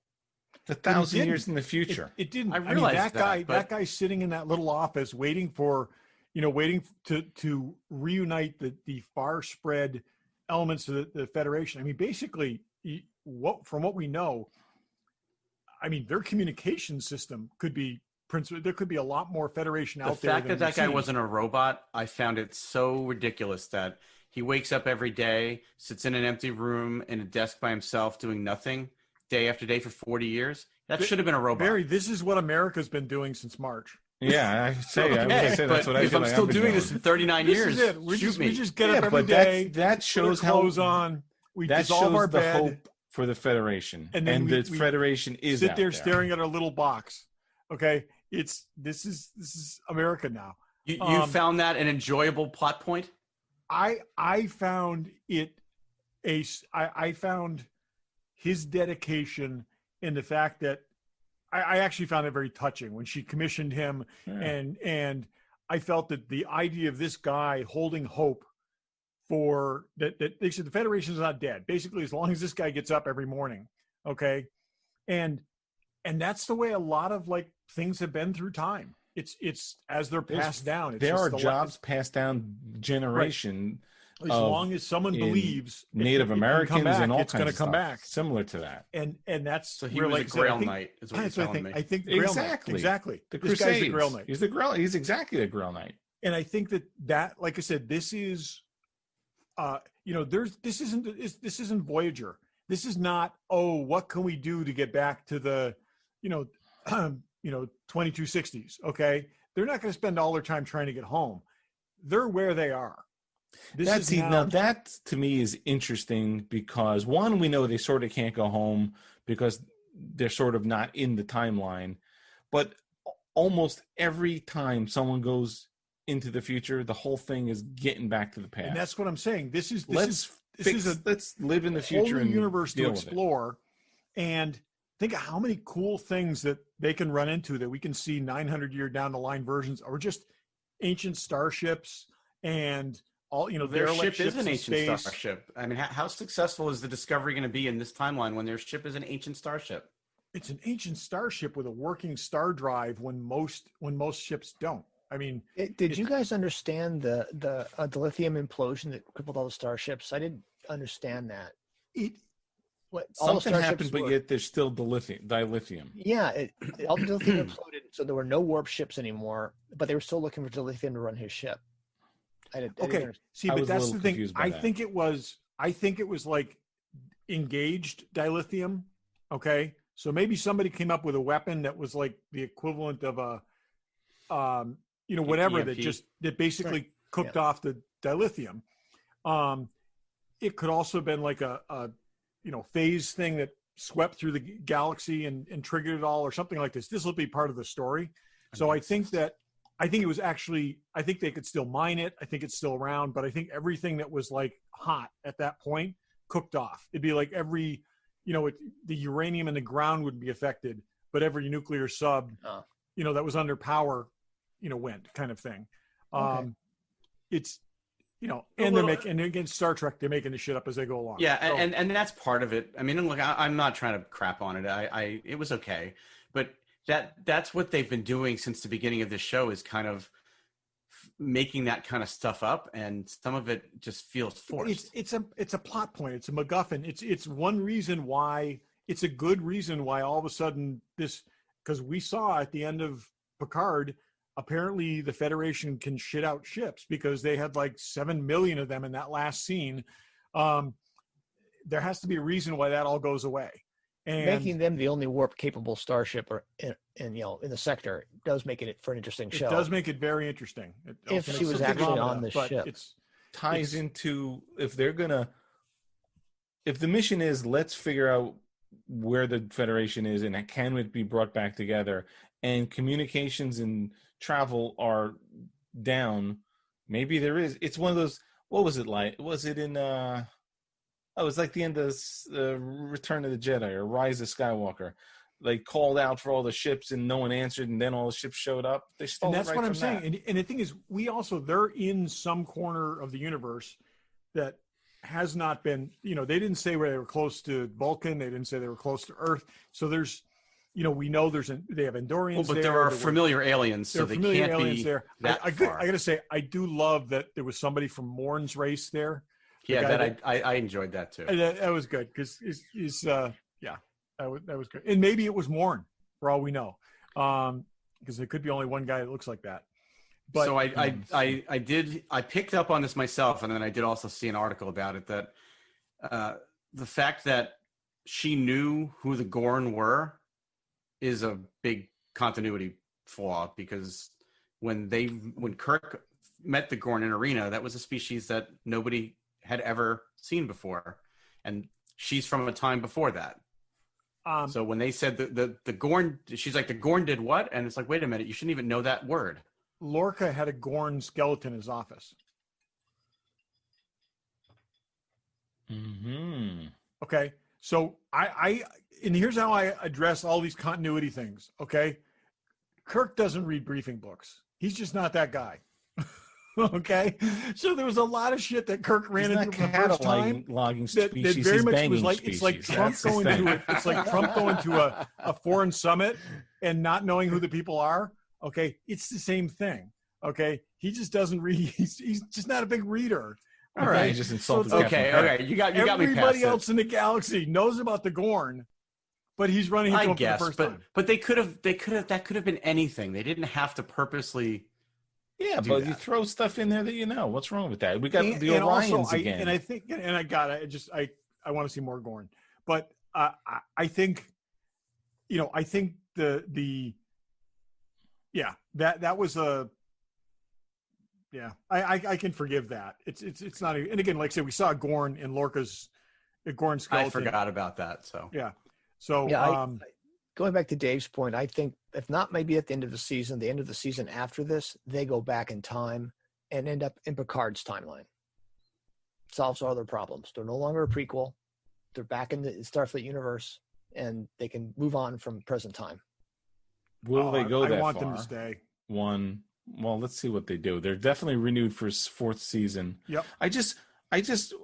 1,000 years in the future. It didn't. I realize that guy sitting in that little office waiting to reunite the far spread elements of the Federation. I mean, basically, from what we know, I mean, their communication system could be there could be a lot more Federation out there. The fact that guy wasn't a robot, I found it so ridiculous that he wakes up every day, sits in an empty room in a desk by himself doing nothing day after day for 40 years. That should have been a robot. Barry, this is what America's been doing since March. Yeah, I say that's what I feel. I'm still doing this in 39 years. This is it. We just get up every day. That shows how clothes on. We dissolve our bed. Hope for the Federation, and the Federation is sit there staring at our little box. Okay, this is America now. You found that an enjoyable plot point? I found it I found his dedication in the fact that I actually found it very touching when she commissioned him, and I felt that the idea of this guy holding hope for that they said the Federation is not dead. Basically, as long as this guy gets up every morning, okay, and that's the way a lot of things have been through time. It's as they're passed down. There are jobs passed down generation. Right. As long as someone believes Native Americans and all it's kinds to come back. Similar to that. And that's so he was a Grail Knight, is what you're telling me. I think exactly. The Crusades. This guy's the Grail Knight. He's exactly the Grail Knight. And I think that like I said, this is this isn't Voyager. This is not, what can we do to get back to the 2260s, okay? They're not going to spend all their time trying to get home. They're where they are. Now that to me is interesting because one, we know they sort of can't go home because they're sort of not in the timeline, but almost every time someone goes into the future, the whole thing is getting back to the past. And that's what I'm saying. Let's live in the future and universe to explore, and think of how many cool things that they can run into that we can see 900 year down the line versions, or just ancient starships and all. Their ship is an ancient starship. I mean, how successful is the Discovery going to be in this timeline when their ship is an ancient starship? It's an ancient starship with a working star drive when most ships don't. I mean, did you guys understand the lithium implosion that crippled all the starships? I didn't understand that. Something happened, but yet there's still dilithium. Yeah, all the dilithium imploded, so there were no warp ships anymore, but they were still looking for dilithium to run his ship. See, but that's the thing. I think it was like engaged dilithium. Okay, so maybe somebody came up with a weapon that was like the equivalent of a whatever EMP. that basically cooked off the dilithium. It could also have been like a phase thing that swept through the galaxy and triggered it all, or something like this. This will be part of the story. So I think it was actually, I think they could still mine it. I think it's still around, but I think everything that was like hot at that point cooked off. It'd be like the uranium in the ground would be affected, but every nuclear sub, that was under power, went, kind of thing. Okay. and they're making, and again, Star Trek, they're making the shit up as they go along. Yeah, and that's part of it. I mean, look, I'm not trying to crap on it. It was okay, but that's what they've been doing since the beginning of this show, is kind of making that kind of stuff up, and some of it just feels forced. It's a plot point. It's a MacGuffin. It's one reason why. It's a good reason why all of a sudden this, because we saw at the end of Picard, apparently the Federation can shit out ships because they had like 7 million of them in that last scene. There has to be a reason why that all goes away. And making them the only warp capable starship in the sector does make it for an interesting show. It does make it very interesting. If she was actually on the ship. Ties into if the mission is, let's figure out where the Federation is and can it be brought back together, and communications and travel are down, maybe there is. It's one of those, what was it like? Was it in it was like the end of Return of the Jedi or Rise of Skywalker. They called out for all the ships and no one answered, and then all the ships showed up. They stole and that's it right what I'm from saying. And the thing is, they're in some corner of the universe that has not been, they didn't say where they were close to Vulcan. They didn't say they were close to Earth. So there's, we know they have Andorians but there are familiar aliens, so they can't be there. I got to say, I do love that there was somebody from Morn's race there. Yeah, I enjoyed that too. That was good because that was good. And maybe it was Morn, for all we know, because there could be only one guy that looks like that. But so I picked up on this myself, and then I did also see an article about it, that the fact that she knew who the Gorn were is a big continuity flaw, because when Kirk met the Gorn in Arena, that was a species that nobody had ever seen before, and she's from a time before that. So when they said the Gorn, she's like, the Gorn did what? And it's like, wait a minute, you shouldn't even know that word. Lorca had a Gorn skeleton in his office. Mm-hmm. Okay, so and here's how I address all these continuity things. Okay, Kirk doesn't read briefing books. He's just not that guy. Okay, so there was a lot of shit that Kirk ran into the first time. Logging that very much was like species. It's like Trump going to it's like Trump going to a foreign summit and not knowing who the people are. Okay, it's the same thing. Okay, he just doesn't read. He's just not a big reader. All right, he just insulted. So okay, you got me past everybody else in the galaxy knows about the Gorn, but he's running into him for the first time. But that could have been anything. They didn't have to purposely. Yeah, but that. You throw stuff in there that what's wrong with that? We got the Orions also, again. And I think, and I got it. I want to see more Gorn, but I think, I think that was a. Yeah, I can forgive that. It's not. And again, like I said, we saw Gorn in Lorca's Gorn skeleton. I forgot about that. So yeah. So going back to Dave's point, I think if not maybe at the end of the season after this, they go back in time and end up in Picard's timeline. Solves all their problems. They're no longer a prequel. They're back in the Starfleet universe, and they can move on from present time. Will they go that far? I want them to stay. Well, let's see what they do. They're definitely renewed for fourth season. Yep. I just, it's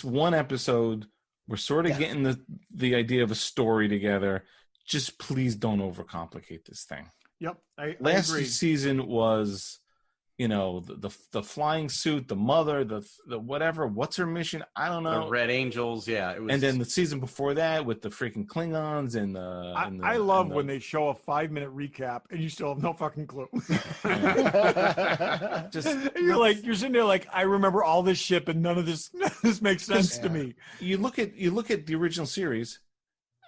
one episode. We're sort of getting the idea of a story together. Just please don't overcomplicate this thing. Yep. Last I agree. season was, the flying suit, the mother, the whatever. What's her mission? I don't know. The Red Angels, yeah. It was... And then the season before that with the freaking Klingons and the. I love when they show a 5-minute recap and you still have no fucking clue. You're sitting there like, I remember all this shit, but none of this makes sense to me. You look at the original series.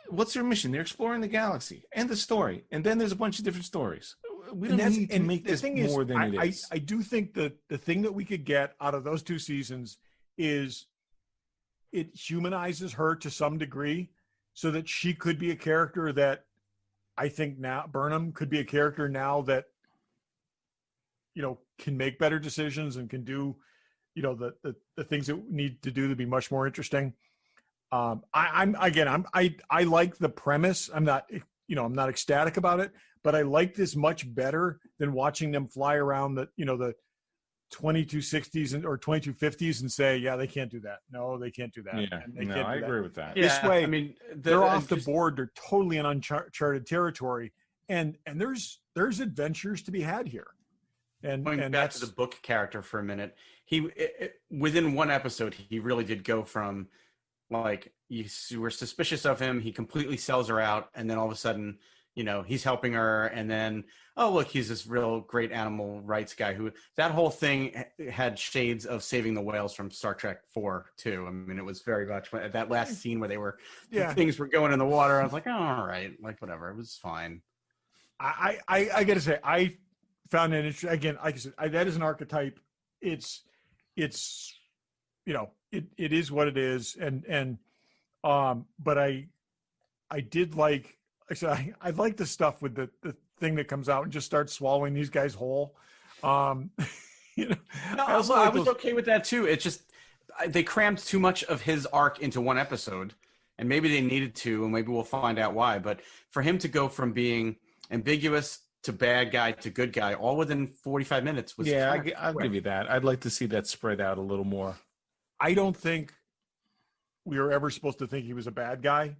What's their mission? They're exploring the galaxy and the story, and then there's a bunch of different stories. We don't need to make this more than it is. I do think that the thing that we could get out of those 2 seasons is it humanizes her to some degree so that she could be a character that I think now Burnham could be a character now that, can make better decisions and can do, the things that we need to do to be much more interesting. I like the premise. I'm not ecstatic about it, but I like this much better than watching them fly around the 2260s or 2250s and say, yeah, they can't do that. No, they can't do that. Yeah, And they no, can't do I that. agree with that. This way, I mean, they're off the board. They're totally in uncharted territory, and there's adventures to be had here. And going and back that's to the book character for a minute, within one episode, he really did go from like you were suspicious of him, he completely sells her out, and then all of a sudden, you know, he's helping her, and then oh look, he's this real great animal rights guy. Who that whole thing had shades of Saving the Whales from Star Trek 4 too. I mean, it was very much that last scene where things were going in the water. I was like, oh, all right, like whatever, it was fine. I got to say, I found it interesting. Again, like I said, that is an archetype. It's you know, it is what it is, but I did like. I said I like the stuff with the thing that comes out and just starts swallowing these guys whole. You know, I was okay with that too. It's just they crammed too much of his arc into one episode, and maybe they needed to, and maybe we'll find out why. But for him to go from being ambiguous to bad guy to good guy all within 45 minutes was I'll give you that. I'd like to see that spread out a little more. I don't think we were ever supposed to think he was a bad guy,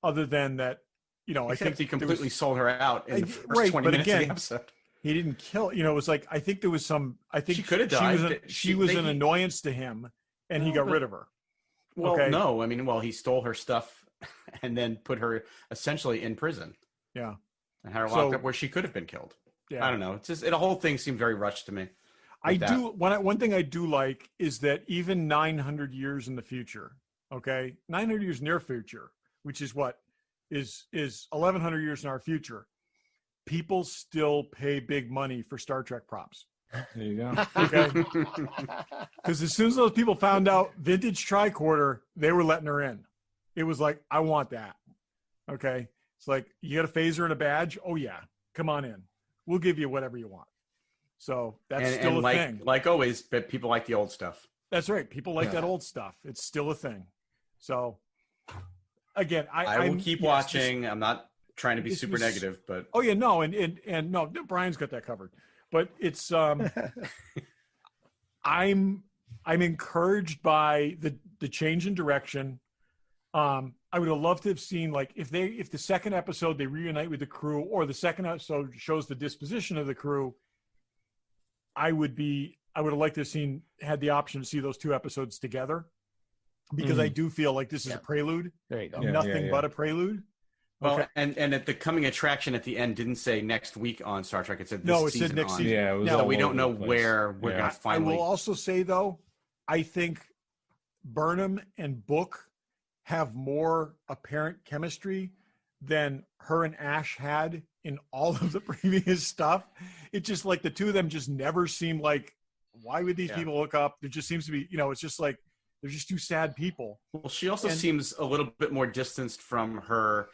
other than that. You know, Except I think he completely sold her out in the first 20 minutes of the episode. He didn't kill. You know, it was like I think there was some. I think she could have died. She was an annoyance to him, and he got rid of her. Well, no, I mean, he stole her stuff and then put her essentially in prison. Yeah, and had her locked up where she could have been killed. Yeah, I don't know. It's just the whole thing seemed very rushed to me. One thing I do like is that even 900 years in the future, 900 years near future, which is what is 1100 years in our future, people still pay big money for Star Trek props. There you go. Okay, because as soon as those people found out vintage tricorder, they were letting her in. It was like, I want that. Okay, it's like, you got a phaser and a badge. Oh yeah, come on in. We'll give you whatever you want. So that's still a thing. Like always, but people like the old stuff. That's right. People like that old stuff. It's still a thing. So again, I will keep watching. I'm not trying to be super negative, but oh yeah, no, and no, Brian's got that covered. But it's I'm encouraged by the change in direction. I would have loved to have seen, like, if the second episode they reunite with the crew, or the second episode shows the disposition of the crew. I would have liked to have had the option to see those two episodes together, because I do feel like this is a prelude. There you go. Nothing but a prelude. Well, and at the coming attraction at the end didn't say next week on Star Trek. It said it said next season. Yeah, it was so we don't know where we're going to finally. I will also say, though, I think Burnham and Book have more apparent chemistry than her and Ash had in all of the previous stuff. It's just like the two of them just never seem like, why would these people hook up? There just seems to be, it's just like, they're just two sad people. Well, she also seems a little bit more distanced from her,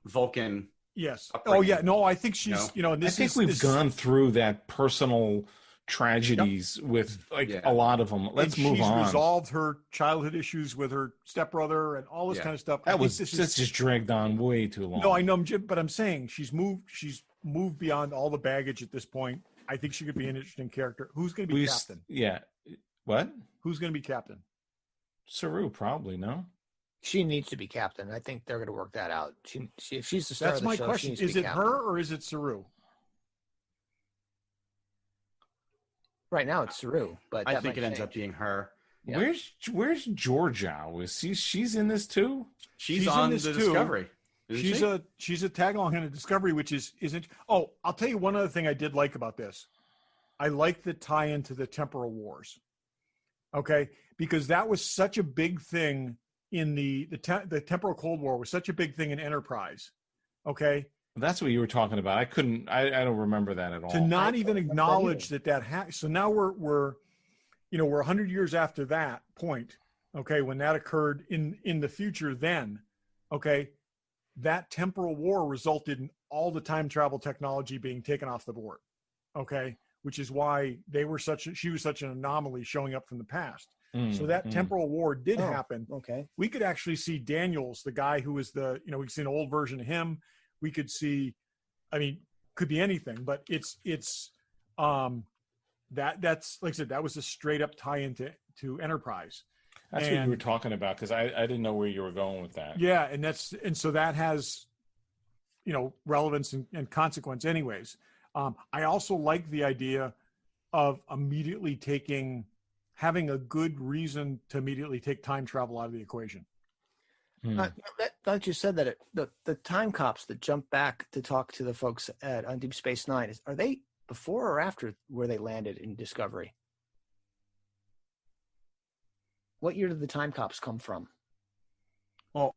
Vulcan. Yes. Upbringing. Oh yeah. No, I think she's, I think we've gone through that personal tragedies with a lot of them. Let's move on. She's resolved her childhood issues with her stepbrother and all this kind of stuff. That just dragged on way too long. No, I know, Jim, but I'm saying she's moved beyond all the baggage at this point. I think she could be an interesting character. Who's going to be captain? Yeah. What? Who's going to be captain? Saru, probably. No. She needs to be captain. I think they're going to work that out. If she's the star That's of the show, my question. Is it her or is it Saru? Right now it's Saru, but I think it ends up being her. Yeah. Where's Georgia? She's in this too? She's on the Discovery. She's a tag along in a Discovery, which isn't. Oh, I'll tell you one other thing I did like about this. I like the tie into the temporal wars. Okay, because that was such a big thing in the temporal Cold War was such a big thing in Enterprise. Okay. That's what you were talking about. I don't remember that at all. To not even acknowledge that happened. So now we're 100 years after that point. Okay. When that occurred in the future, then, okay, that temporal war resulted in all the time travel technology being taken off the board. Okay. Which is why she was such an anomaly showing up from the past. So that temporal war did happen. Okay. We could actually see Daniels, the guy who was we could see an old version of him. We could see, could be anything, but it's that's like I said, that was a straight up tie into Enterprise. That's what you were talking about, because I didn't know where you were going with that. Yeah, and so that has, relevance and consequence anyways. I also like the idea of having a good reason to immediately take time travel out of the equation. That you said that the time cops that jump back to talk to the folks on Deep Space Nine, are they before or after where they landed in Discovery? What year did the time cops come from? Well,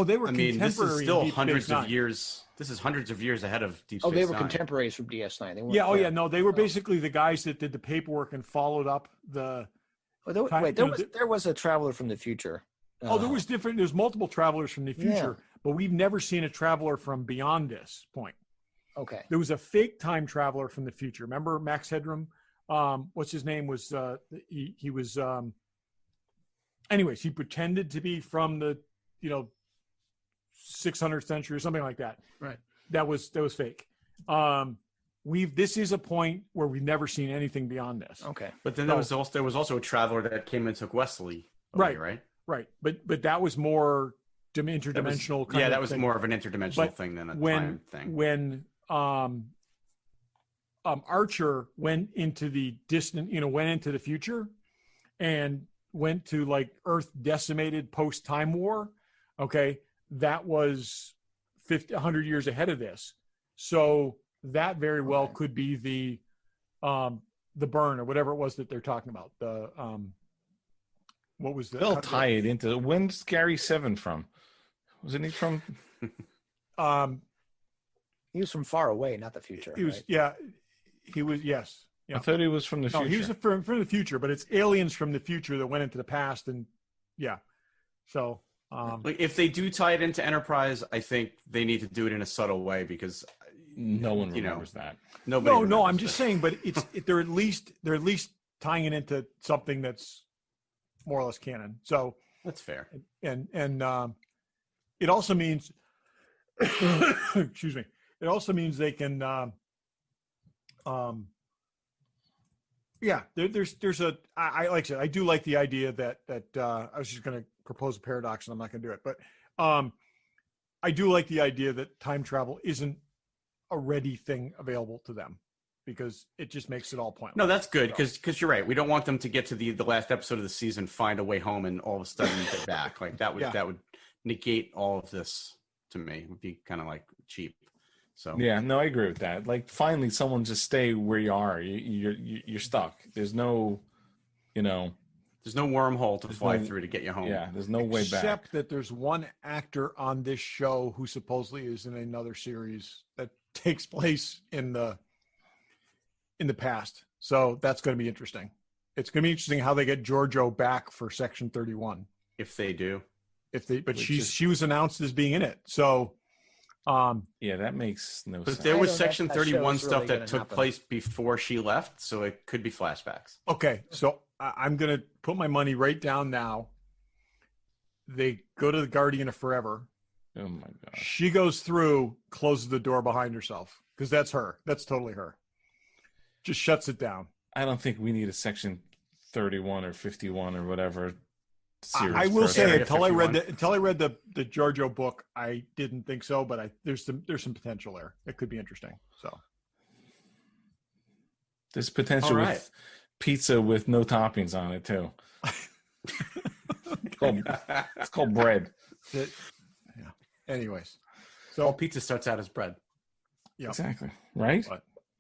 they were contemporary. This is still Deep hundreds Space Nine. of years. This is hundreds of years ahead of Deep Space Nine. They were contemporaries from DS9. They weren't Yeah. No, they were basically the guys that did the paperwork and followed up the. There was a traveler from the future. There's multiple travelers from the future, but we've never seen a traveler from beyond this point. Okay. There was a fake time traveler from the future. Remember Max Headroom? What's his name was, he was, anyways, he pretended to be from the, 600th century or something like that. Right. That was fake. This is a point where we've never seen anything beyond this. Okay. But then there was also a traveler that came and took Wesley away, right? Right. But that was more interdimensional. That was more of an interdimensional thing than a time thing. When Archer went into the went into the future and went to like Earth decimated post Time War. Okay. That was 100 years ahead of this. So that very well could be the burn or whatever it was that they're talking about. What was the? They'll tie it into. When's Gary Seven from? Wasn't he from? He was from far away, not the future. He was. Right? Yeah, he was. Yes. Yeah. I thought he was from the future. No, he was from the future, but it's aliens from the future that went into the past, and so. If they do tie it into Enterprise, I think they need to do it in a subtle way because no one remembers that. Nobody. No. I'm just saying, but they're at least tying it into something that's more or less canon. So that's fair. And it also means, excuse me. It also means they can, there's a, I like I said, I do like the idea that I was just going to propose a paradox and I'm not going to do it, but I do like the idea that time travel isn't a ready thing available to them because it just makes it all pointless. No, that's good because you're right. We don't want them to get to the last episode of the season, find a way home, and all of a sudden get back. Like that would negate all of this to me. It would be kind of like cheap. So yeah, no, I agree with that. Like finally, someone just stay where you are. You're stuck. There's no, there's no wormhole to fly through to get you home. Yeah, there's no way back. Except that there's one actor on this show who supposedly is in another series that takes place in the past. So that's going to be interesting. It's going to be interesting how they get Giorgio back for Section 31. If they do. She was announced as being in it. So that makes no sense. But there was Section 31 stuff that took place before she left, so it could be flashbacks. Okay, so I'm going to put my money right down now. They go to the Guardian of Forever. Oh my gosh. She goes through, closes the door behind herself because that's her. That's totally her. Just shuts it down. I don't think we need a Section 31 or 51 or whatever series. I will say until I read the Giorgio book, I didn't think so, but there's some potential there. It could be interesting. So there's potential with pizza with no toppings on it too. It's called bread. Anyways, so all pizza starts out as bread. Yeah, exactly. Right.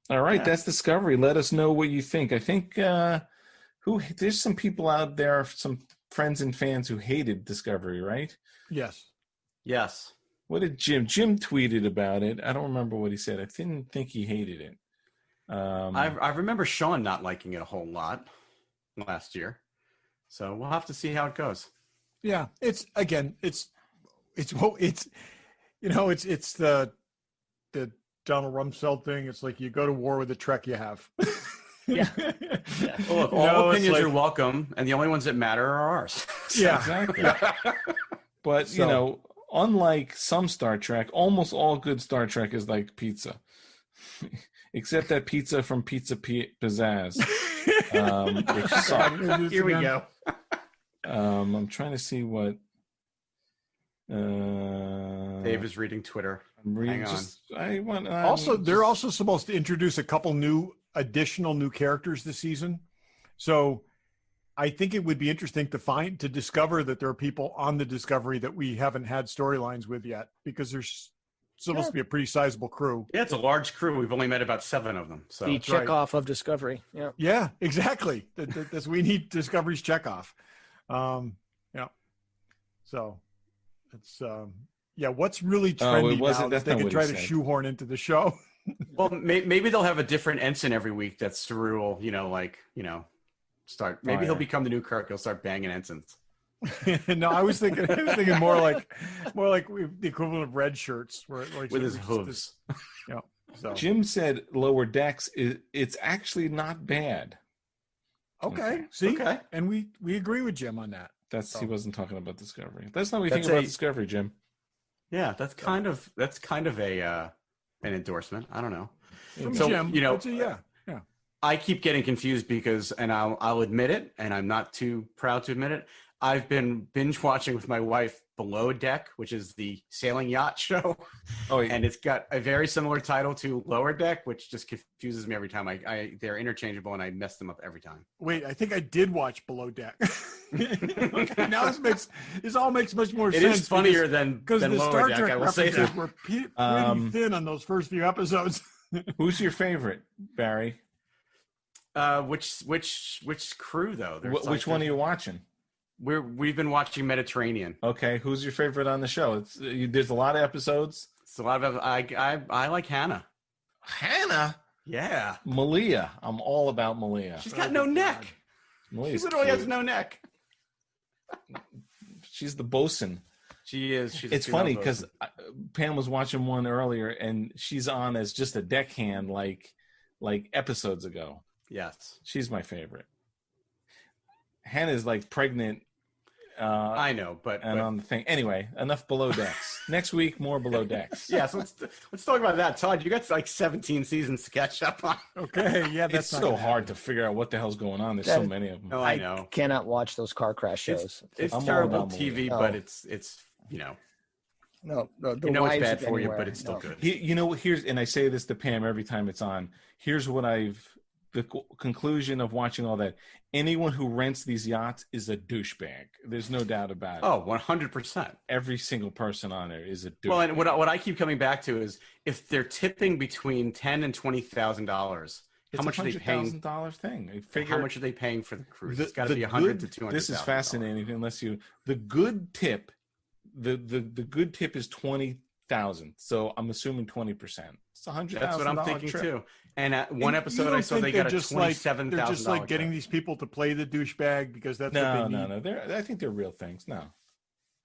All right, that's Discovery. Let us know what you think. I think there's some people out there, some friends and fans who hated Discovery, right? Yes. What did Jim tweeted about it? I don't remember what he said. I didn't think he hated it. I remember Sean not liking it a whole lot last year, so we'll have to see how it goes. Yeah, it's the Donald Rumsfeld thing. It's like you go to war with the Trek you have. Yeah. Well, look, all opinions are welcome, and the only ones that matter are ours. Yeah, exactly. But unlike some Star Trek, almost all good Star Trek is like pizza. Except that pizza from Pizzazz. Which sucked. Here we go. I'm trying to see what. Dave is reading Twitter. I'm reading. Hang on. They're also supposed to introduce a couple additional new characters this season. So I think it would be interesting to discover that there are people on the Discovery that we haven't had storylines with yet, because there's supposed to be a pretty sizable crew. Yeah, it's a large crew. We've only met about 7 of them. So the checkoff of Discovery. Yeah. Yeah, exactly. That's we need Discovery's checkoff. Yeah. So it's what's really trendy now that they can try to shoehorn into the show. Well, maybe they'll have a different ensign every week. That's Cerule, start. Maybe he'll become the new Kirk. He'll start banging ensigns. No, I was thinking more like the equivalent of red shirts, where with his hooves. So Jim said Lower Decks it's actually not bad. Okay. See, and we agree with Jim on that. He wasn't talking about Discovery. That's not what we think about Discovery, Jim. Yeah, that's kind of a an endorsement. I don't know. From So Jim, yeah. I keep getting confused because, and I'll admit it, and I'm not too proud to admit it, I've been binge watching with my wife Below Deck, which is the sailing yacht show. Oh, yeah. And it's got a very similar title to Lower Deck, which just confuses me every time. They're interchangeable, and I mess them up every time. Wait, I think I did watch Below Deck. Okay, now this all makes much more sense. It is funnier than the Lower Star Deck, Trek I will say references that. were pretty thin on those first few episodes. Who's your favorite, Barry? Which crew though? Which one are you watching? We've been watching Mediterranean. Okay, who's your favorite on the show? There's a lot of episodes. It's a lot of. I like Hannah. Hannah? Yeah. Malia. I'm all about Malia. She's got no neck. Malia's She literally cute. has no neck. She's the bosun. She is. It's funny because Pam was watching one earlier, and she's on as just a deckhand, like episodes ago. Yes, she's my favorite. Hannah's like pregnant. I know, but on the thing. Anyway, enough Below Decks. Next week, more Below Decks. Yeah, so let's talk about that. Todd, you got like 17 seasons to catch up on. Okay, yeah, it's that's so hard to figure out what the hell's going on. There's so many of them. Oh, I know. I cannot watch those car crash shows. It's terrible TV, but it's No, it's bad for you, but it's still good. Here's, and I say this to Pam every time it's on. Here's what the conclusion of watching all that. Anyone who rents these yachts is a douchebag. There's no doubt about it. Oh, 100%. Every single person on there is a douchebag. Well, and what I keep coming back to is if they're tipping between $10,000 and $20,000, how much are they paying? $100,000 thing. How much are they paying for the cruise? It's got to be $100,000 to $200,000. This is fascinating. The good tip, the good tip is $20,000. So I'm assuming 20%. It's $100,000. That's what I'm thinking trip. too. And at one episode, I saw they got a $27,000. They're just like getting these people to play the douchebag because that's what they need. No. I think they're real things. No,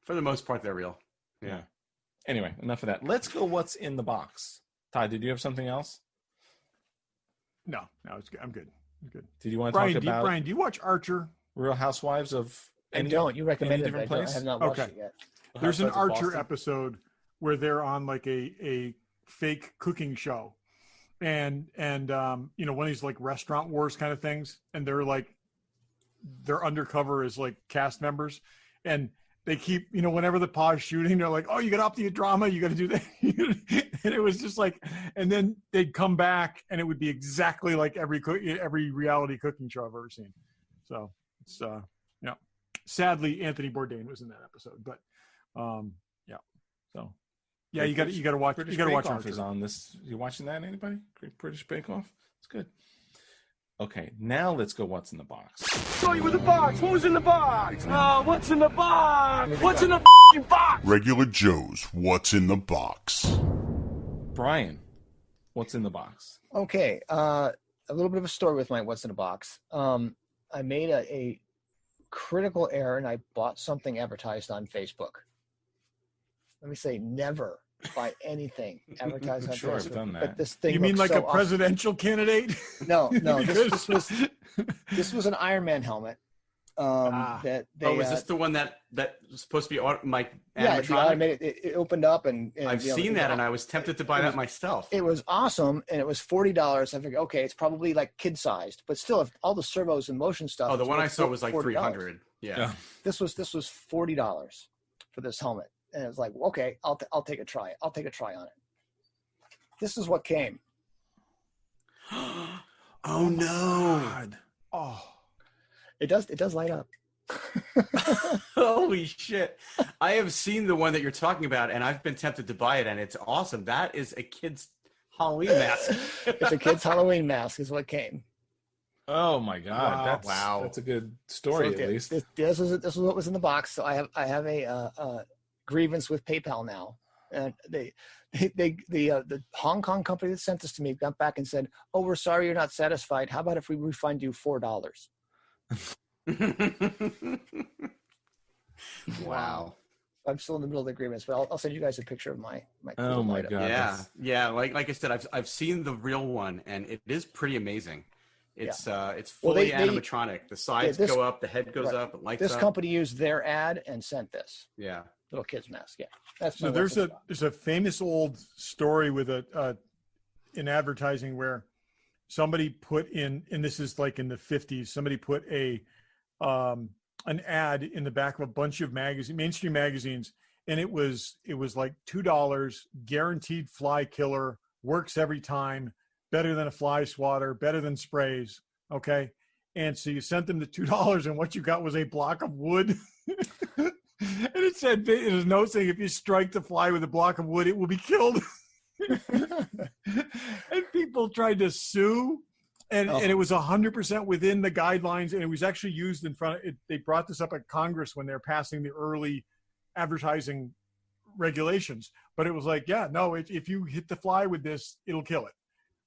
for the most part, they're real. Yeah. Anyway, enough of that. Let's go. What's in the box? Todd, did you have something else? No, it's good. I'm good. Did you want to talk about Brian? Do you watch Archer? Real Housewives of? I don't. You recommended different place? I have not watched it yet. There's an Archer episode where they're on like a fake cooking show. And one of these like restaurant wars kind of things, and they're undercover as like cast members, and they keep whenever the pause shooting, they're like, oh, you got to up the drama, you got to do that. And it was just like, and then they'd come back and it would be exactly like every reality cooking show I've ever seen. So it's sadly Anthony Bourdain was in that episode, but so. Yeah, you got to watch. British You got to watch Bake Off Archer. is on this. You watching that? Anybody? British Bake Off. It's good. Okay, now let's go. What's in the box? Show you in the box. Who's in the box? What's in the box? What's in the box? Regular Joe's What's in the Box. Brian, what's in the box? Okay, a little bit of a story with my what's in the box. I made a critical error and I bought something advertised on Facebook. Let me say, never buy anything advertised on Sure, Facebook. I've done that. But this thing You mean like so a presidential candidate? awesome. No. This was an Iron Man helmet, That they. Oh, is this the one that was supposed to be my yeah, the animatronic? automated. It opened up and I've seen that, and I was tempted to buy that myself. It was awesome, and it was $40. I figured, okay, it's probably like kid sized, but still, if all the servos and motion stuff. Oh, the one I saw was like $300. Yeah. This was $40 for this helmet, and it was like, okay, I'll take a try. I'll take a try on it. This is what came. Oh no! God. Oh, it does light up. Holy shit! I have seen the one that you're talking about, and I've been tempted to buy it, and it's awesome. That is a kid's Halloween mask. It's a kid's Halloween mask, is what came. Oh my God! Wow. That's a good story, So at least. This was what was in the box. So I have a grievance with PayPal now, and the Hong Kong company that sent this to me got back and said, "Oh, we're sorry you're not satisfied. How about if we refund you $4?" Wow. I'm still in the middle of the agreements, but I'll send you guys a picture of my Oh my item. God! Yeah. Like I said, I've seen the real one, and it is pretty amazing. It's fully animatronic. The sides go up, the head goes up, it lights up. This company used their ad and sent this Yeah. little kid's mask. Yeah, that's so there's a famous old story with in advertising where somebody put in, and this is like in the 50s, somebody put an ad in the back of a bunch of mainstream magazines, and it was like $2, guaranteed fly killer, works every time, better than a fly swatter, better than sprays. Okay. And so you sent them the $2, and what you got was a block of wood. And it said, it was no saying, if you strike the fly with a block of wood, it will be killed. And people tried to sue, and it was 100% within the guidelines, and it was actually used in front of it. They brought this up at Congress when they're passing the early advertising regulations, but it was like, yeah, no, if you hit the fly with this, it'll kill it.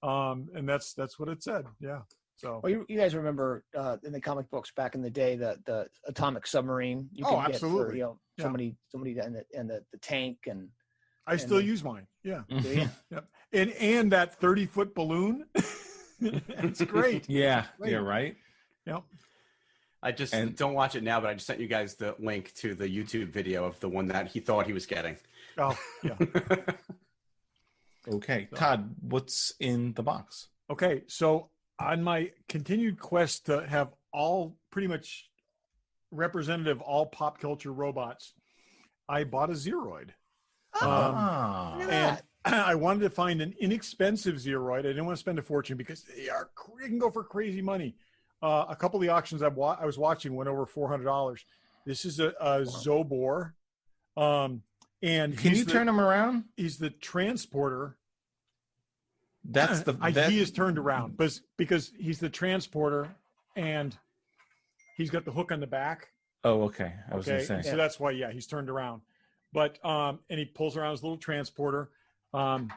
And that's what it said. Yeah. So well, you guys remember in the comic books back in the day, the atomic submarine you could absolutely. get for, somebody and the tank, and I still use mine. Yeah. yeah. Yep. And that 30-foot balloon. It's great. Yeah. It's great. Yeah. Right. Yep. I just don't watch it now, but I just sent you guys the link to the YouTube video of the one that he thought he was getting. Oh, yeah. Okay, Todd, what's in the box? Okay, so on my continued quest to have all pretty much representative all pop culture robots, I bought a Zeroid. And I wanted to find an inexpensive Zeroid. I didn't want to spend a fortune because they can go for crazy money. A couple of the auctions I was watching went over $400. This is a Zobor. And can you turn him around? He's the transporter. He is turned around, because he's the transporter, and he's got the hook on the back. Oh, okay. I was gonna say. So that's why, he's turned around. But and he pulls around his little transporter. I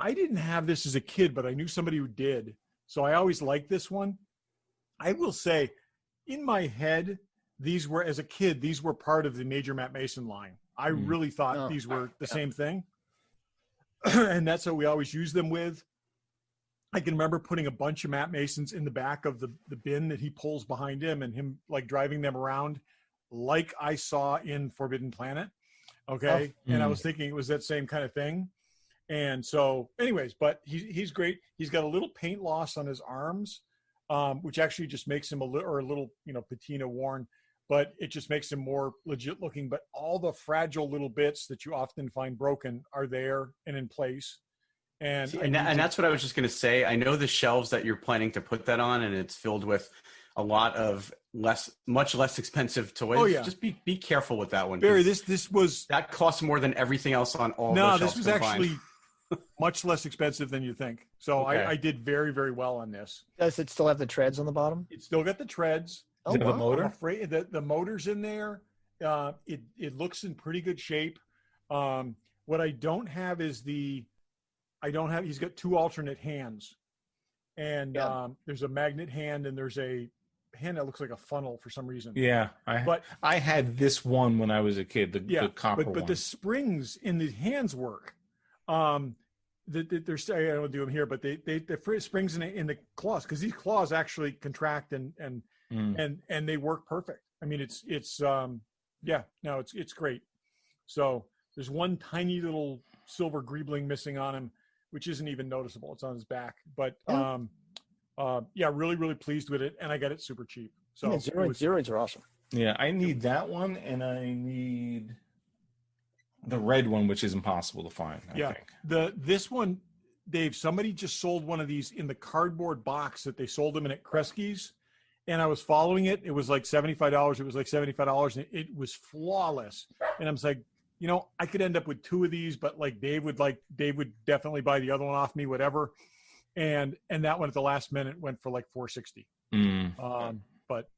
didn't have this as a kid, but I knew somebody who did, so I always liked this one. I will say, in my head, these were part of the Major Matt Mason line. I really thought these were the same thing. And that's what we always use them with. I can remember putting a bunch of Matt Masons in the back of the bin that he pulls behind him, and him like driving them around like I saw in Forbidden Planet. Okay. And I was thinking it was that same kind of thing. And so anyways, but he's great. He's got a little paint loss on his arms, which actually just makes him a little, patina worn, but it just makes him more legit looking. But all the fragile little bits that you often find broken are there and in place. And that's what I was just going to say. I know the shelves that you're planning to put that on, and it's filled with a lot of much less expensive toys. Oh, yeah. Just be careful with that one. Barry, this was that costs more than everything else on all. No, the this shelves was actually much less expensive than you think. So okay. I did very, very well on this. Does it still have the treads on the bottom? It's still got the treads. Oh, the motor? I'm afraid the motor's in there. It looks in pretty good shape. What I don't have is he's got two alternate hands. And there's a magnet hand, and there's a hand that looks like a funnel for some reason. Yeah. I had this one when I was a kid, the copper one. But the springs in the hands work. There's I don't do them here, but the springs in the claws, because these claws actually contract and they work perfect. I mean, it's great. So there's one tiny little silver greebling missing on him, which isn't even noticeable. It's on his back, but really, really pleased with it, and I got it super cheap. So Zeroids are awesome. Yeah, I need that one, and I need the red one, which is impossible to find. I think. This one, Dave, somebody just sold one of these in the cardboard box that they sold them in at Kresge's, and I was following it. It was like $75. It was like $75, and it was flawless. And I'm like, I could end up with two of these, but Dave would definitely buy the other one off me, whatever. And that one at the last minute went for like $460.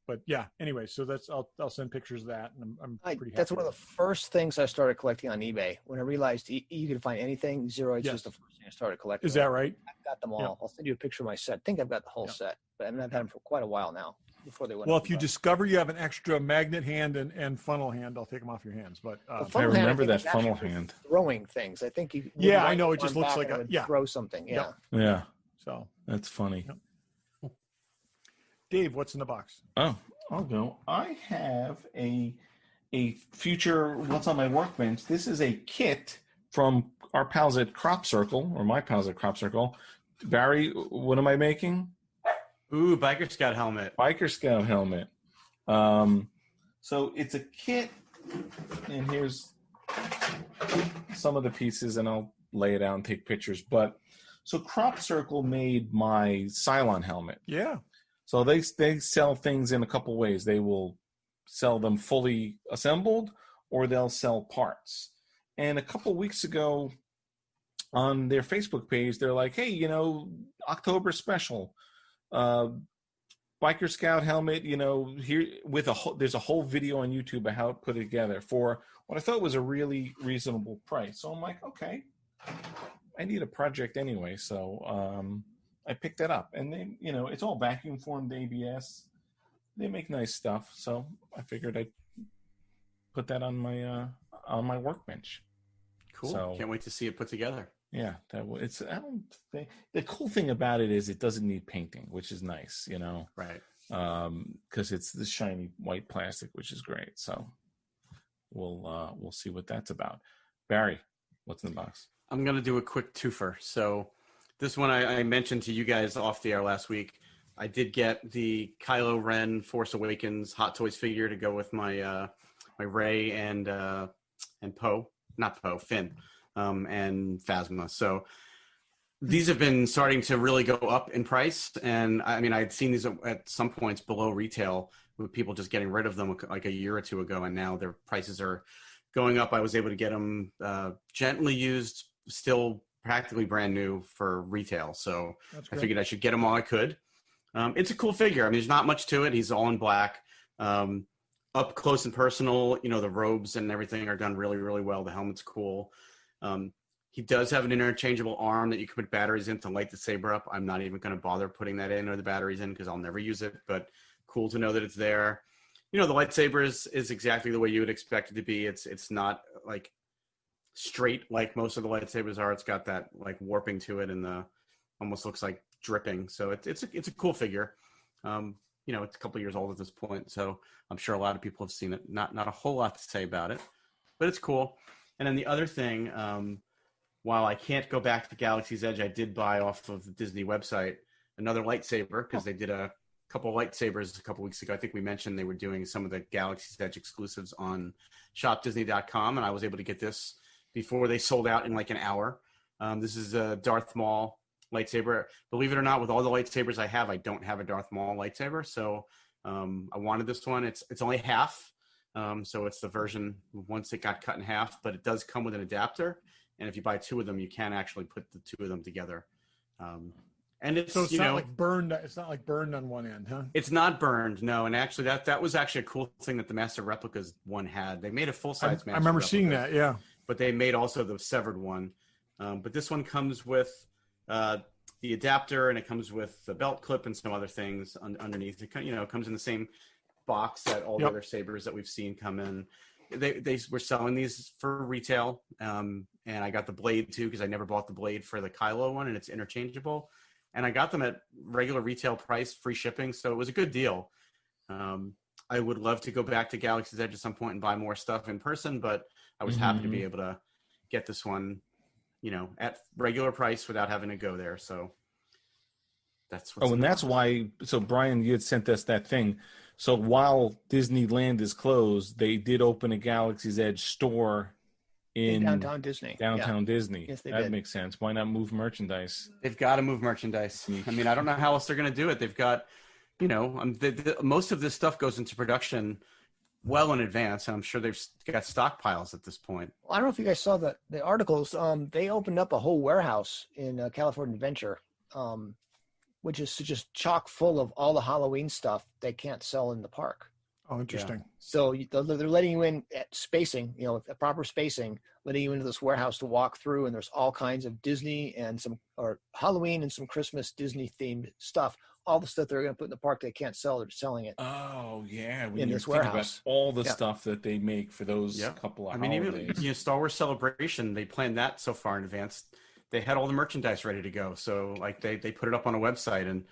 But yeah, anyway, so I'll send pictures of that, and I'm pretty happy. That's one of the first things I started collecting on eBay. When I realized you could find anything, Zeroids was the first thing I started collecting. Is that right? I've got them all. Yeah. I'll send you a picture of my set. I think I've got the whole set, but I've had them for quite a while now. Before they went. Well, if you discover you have an extra magnet hand and funnel hand, I'll take them off your hands. But I remember that funnel hand. Throwing things. I think you. Yeah, I know. It just looks like throw something. Yeah. Yeah. So that's funny. Yep. Dave, what's in the box? Oh, I'll go. I have a future. What's on my workbench? This is a kit from our pals at Crop Circle, or my pals at Crop Circle. Barry, what am I making? Ooh, Biker Scout helmet. Biker Scout helmet. So it's a kit, and here's some of the pieces, and I'll lay it out and take pictures. But so Crop Circle made my Cylon helmet. Yeah. So they sell things in a couple ways. They will sell them fully assembled, or they'll sell parts. And a couple weeks ago, on their Facebook page, they're like, "Hey, October special." Biker Scout helmet, here with there's a whole video on YouTube of how to put it together for what I thought was a really reasonable price. So I'm like, okay, I need a project anyway. So I picked it up, and they, it's all vacuum formed ABS. They make nice stuff. So I figured I'd put that on my workbench. Cool. So, can't wait to see it put together. Yeah, I don't think the cool thing about it is it doesn't need painting, which is nice, Right. Because it's the shiny white plastic, which is great. So we'll see what that's about. Barry, what's in the box? I'm gonna do a quick twofer. So this one I mentioned to you guys off the air last week. I did get the Kylo Ren Force Awakens Hot Toys figure to go with my my Rey and Poe, not Poe, Finn. And Phasma. So these have been starting to really go up in price. And I mean, I'd seen these at some points below retail with people just getting rid of them like a year or two ago. And now their prices are going up. I was able to get them gently used, still practically brand new for retail. So I figured I should get them while I could. It's a cool figure. I mean, there's not much to it. He's all in black. Up close and personal, the robes and everything are done really, really well. The helmet's cool. He does have an interchangeable arm that you can put batteries in to light the saber up. I'm not even going to bother putting that in or the batteries in because I'll never use it, but cool to know that it's there. The lightsaber is exactly the way you would expect it to be. It's not like straight like most of the lightsabers are. It's got that like warping to it and almost looks like dripping. So it's a cool figure. It's a couple years old at this point, so I'm sure a lot of people have seen it. Not a whole lot to say about it, but it's cool. And then the other thing, while I can't go back to Galaxy's Edge, I did buy off of the Disney website another lightsaber because they did a couple of lightsabers a couple weeks ago. I think we mentioned they were doing some of the Galaxy's Edge exclusives on shopdisney.com, and I was able to get this before they sold out in like an hour. This is a Darth Maul lightsaber. Believe it or not, with all the lightsabers I have, I don't have a Darth Maul lightsaber, so I wanted this one. It's only half. So it's the version once it got cut in half, but it does come with an adapter. And if you buy two of them, you can actually put the two of them together. And it's, not like burned. It's not like burned on one end, huh? It's not burned. No. And actually that was actually a cool thing that the Master Replicas one had. They made a full size Master I remember Replica, seeing that. Yeah. But they made also the severed one. But this one comes with, the adapter, and it comes with the belt clip and some other things underneath. It comes in the same box that all the other sabers that we've seen come in. they were selling these for retail, and I got the blade too because I never bought the blade for the Kylo one, and it's interchangeable. And I got them at regular retail price, free shipping, so it was a good deal. I would love to go back to Galaxy's Edge at some point and buy more stuff in person, but I was happy to be able to get this one, at regular price without having to go there. So that's what's that's why. So Brian, you had sent us that thing. So while Disneyland is closed, they did open a Galaxy's Edge store in downtown Disney. Disney. Yes, they that did. makes sense. Why not move merchandise? They've got to move merchandise. I mean, I don't know how else they're going to do it. They've got, most of this stuff goes into production well in advance, and I'm sure they've got stockpiles at this point. Well, I don't know if you guys saw the articles. They opened up a whole warehouse in California Adventure, which is just chock full of all the Halloween stuff they can't sell in the park. Oh, interesting. Yeah. So they're letting you in at spacing, at proper spacing, letting you into this warehouse to walk through, and there's all kinds of Disney and or Halloween and some Christmas Disney themed stuff. All the stuff they're going to put in the park they can't sell, they're selling it. Oh yeah, in this warehouse. About all the stuff that they make for those couple of holidays. Even Star Wars Celebration, they planned that so far in advance. They had all the merchandise ready to go, so like they put it up on a website, and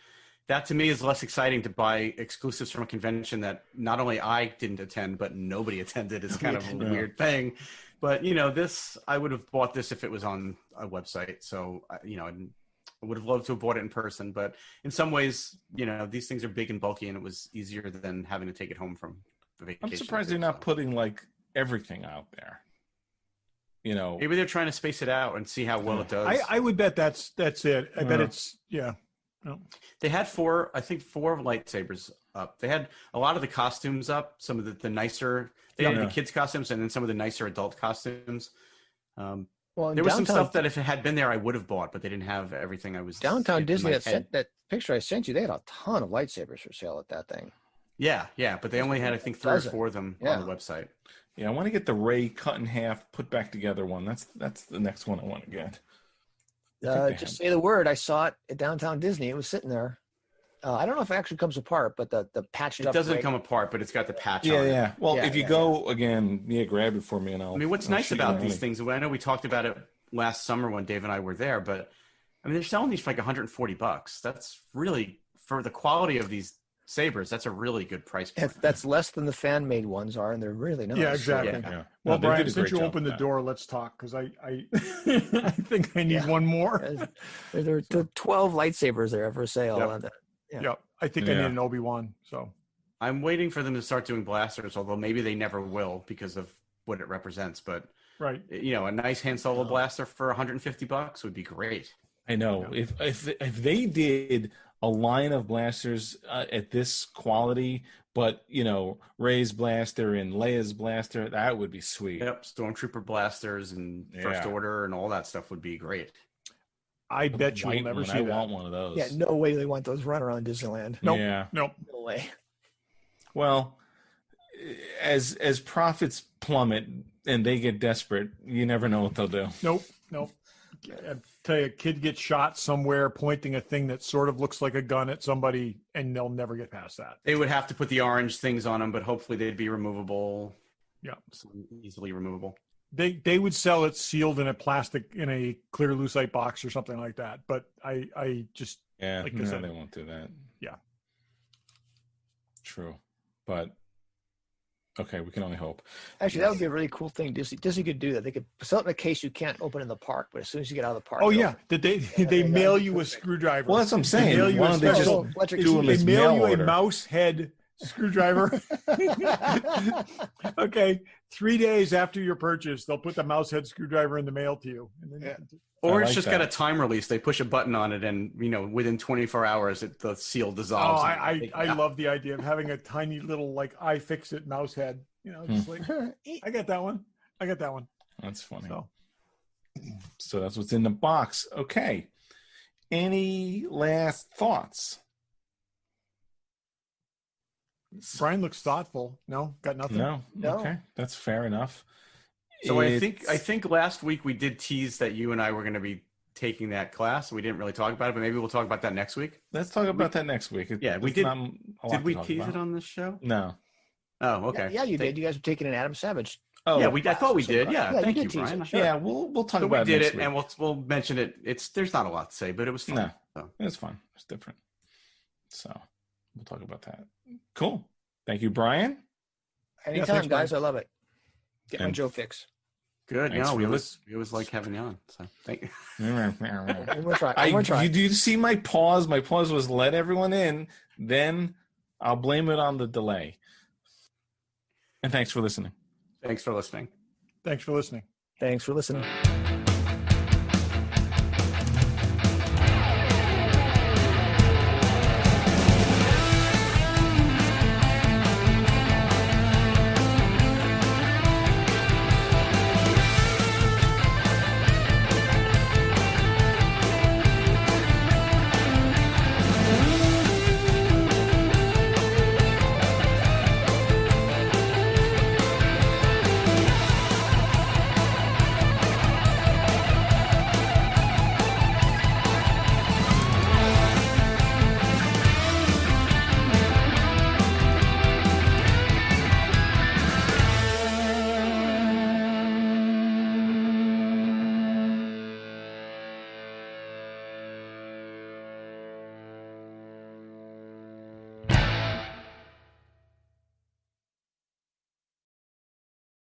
that to me is less exciting to buy exclusives from a convention that not only I didn't attend, but nobody attended. Is kind of a weird thing. But, this, I would have bought this if it was on a website. So, I would have loved to have bought it in person. But in some ways, these things are big and bulky, and it was easier than having to take it home from the vacation. I'm surprised they're not putting like everything out there. Maybe they're trying to space it out and see how well it does. I would bet that's it. I bet it's, yeah. No. They had four lightsabers up. They had a lot of the costumes up, some of the nicer, they had the kids' costumes, and then some of the nicer adult costumes. There was some stuff that if it had been there, I would have bought, but they didn't have everything I was. Downtown Disney, that picture I sent you, they had a ton of lightsabers for sale at that thing. Yeah, but they only had, I think, 3 or 4 of them on the website. Yeah, I want to get the Rey cut in half, put back together one. That's the next one I want to get. Just say the word. I saw it at Downtown Disney. It was sitting there. I don't know if it actually comes apart, but the patched up. It doesn't come apart, but it's got the patch on it. Yeah. Well, if you go again, grab it for me, and I'll. I mean, what's nice about these things? I know we talked about it last summer when Dave and I were there, but I mean, they're selling these for like $140. That's really, for the quality of these sabers, that's a really good price point. That's less than the fan made ones are, and they're really nice. Yeah, exactly. Yeah. Well, Brian, since you opened the door, let's talk, because I I think I need one more. There are 12 lightsabers there for sale. Yep. I think I need an Obi-Wan. So I'm waiting for them to start doing blasters, although maybe they never will because of what it represents. But a nice Han Solo blaster for $150 would be great. I know. If they did a line of blasters at this quality, but Rey's blaster and Leia's blaster, that would be sweet. Yep, Stormtrooper blasters and First Order and all that stuff would be great. I bet you will never see that. I want one of those. Yeah, no way they want those run around Disneyland. Nope. Yeah. Nope. No way. Well, as profits plummet and they get desperate, you never know what they'll do. Nope. I tell you, a kid gets shot somewhere pointing a thing that sort of looks like a gun at somebody, and they'll never get past that. They would have to put the orange things on them, but hopefully they'd be removable. Yeah. Easily removable. They would sell it sealed in a clear lucite box or something like that. But I just they won't do that. Yeah. True. But okay, we can only hope. Actually, that would be a really cool thing. Disney could do that. They could sell it in a case you can't open in the park, but as soon as you get out of the park. Oh yeah, did they mail you a screwdriver? Well, that's what I'm saying. They mail you they mail you a mouse head screwdriver. Okay, 3 days after your purchase, they'll put the mouse head screwdriver in the mail to you. And then Or it's just got a time release. They push a button on it, and within 24 hours, the seal dissolves. Oh, I love the idea of having a tiny little iFixit mouse head. Just like I got that one. That's funny. So that's what's in the box. Okay. Any last thoughts? Brian looks thoughtful. No, got nothing. No. Okay, that's fair enough. So I think last week we did tease that you and I were going to be taking that class. We didn't really talk about it, but maybe we'll talk about that next week. Let's talk about that next week. We did. Did we tease it on this show? No. Oh, okay. Yeah, you did. You guys were taking an Adam Savage. Oh, Yeah, I thought we did. Yeah, Yeah, you thank did you, tease Brian. it. yeah. We'll talk So we about did next it, week. and we'll mention it. There's not a lot to say, but it was fun. No, So. it's fun. It's different. So we'll talk about that. Cool. Thank you, Brian. Anytime, thanks, guys. Brian. I love it. Get my And- Joe fix. Good. Thanks No, for we always like having you on. So thank you. One more try. One more try. You see my pause? My pause was let everyone in. Then I'll blame it on the delay. And thanks for listening. Thanks for listening. Thanks for listening. Thanks for listening.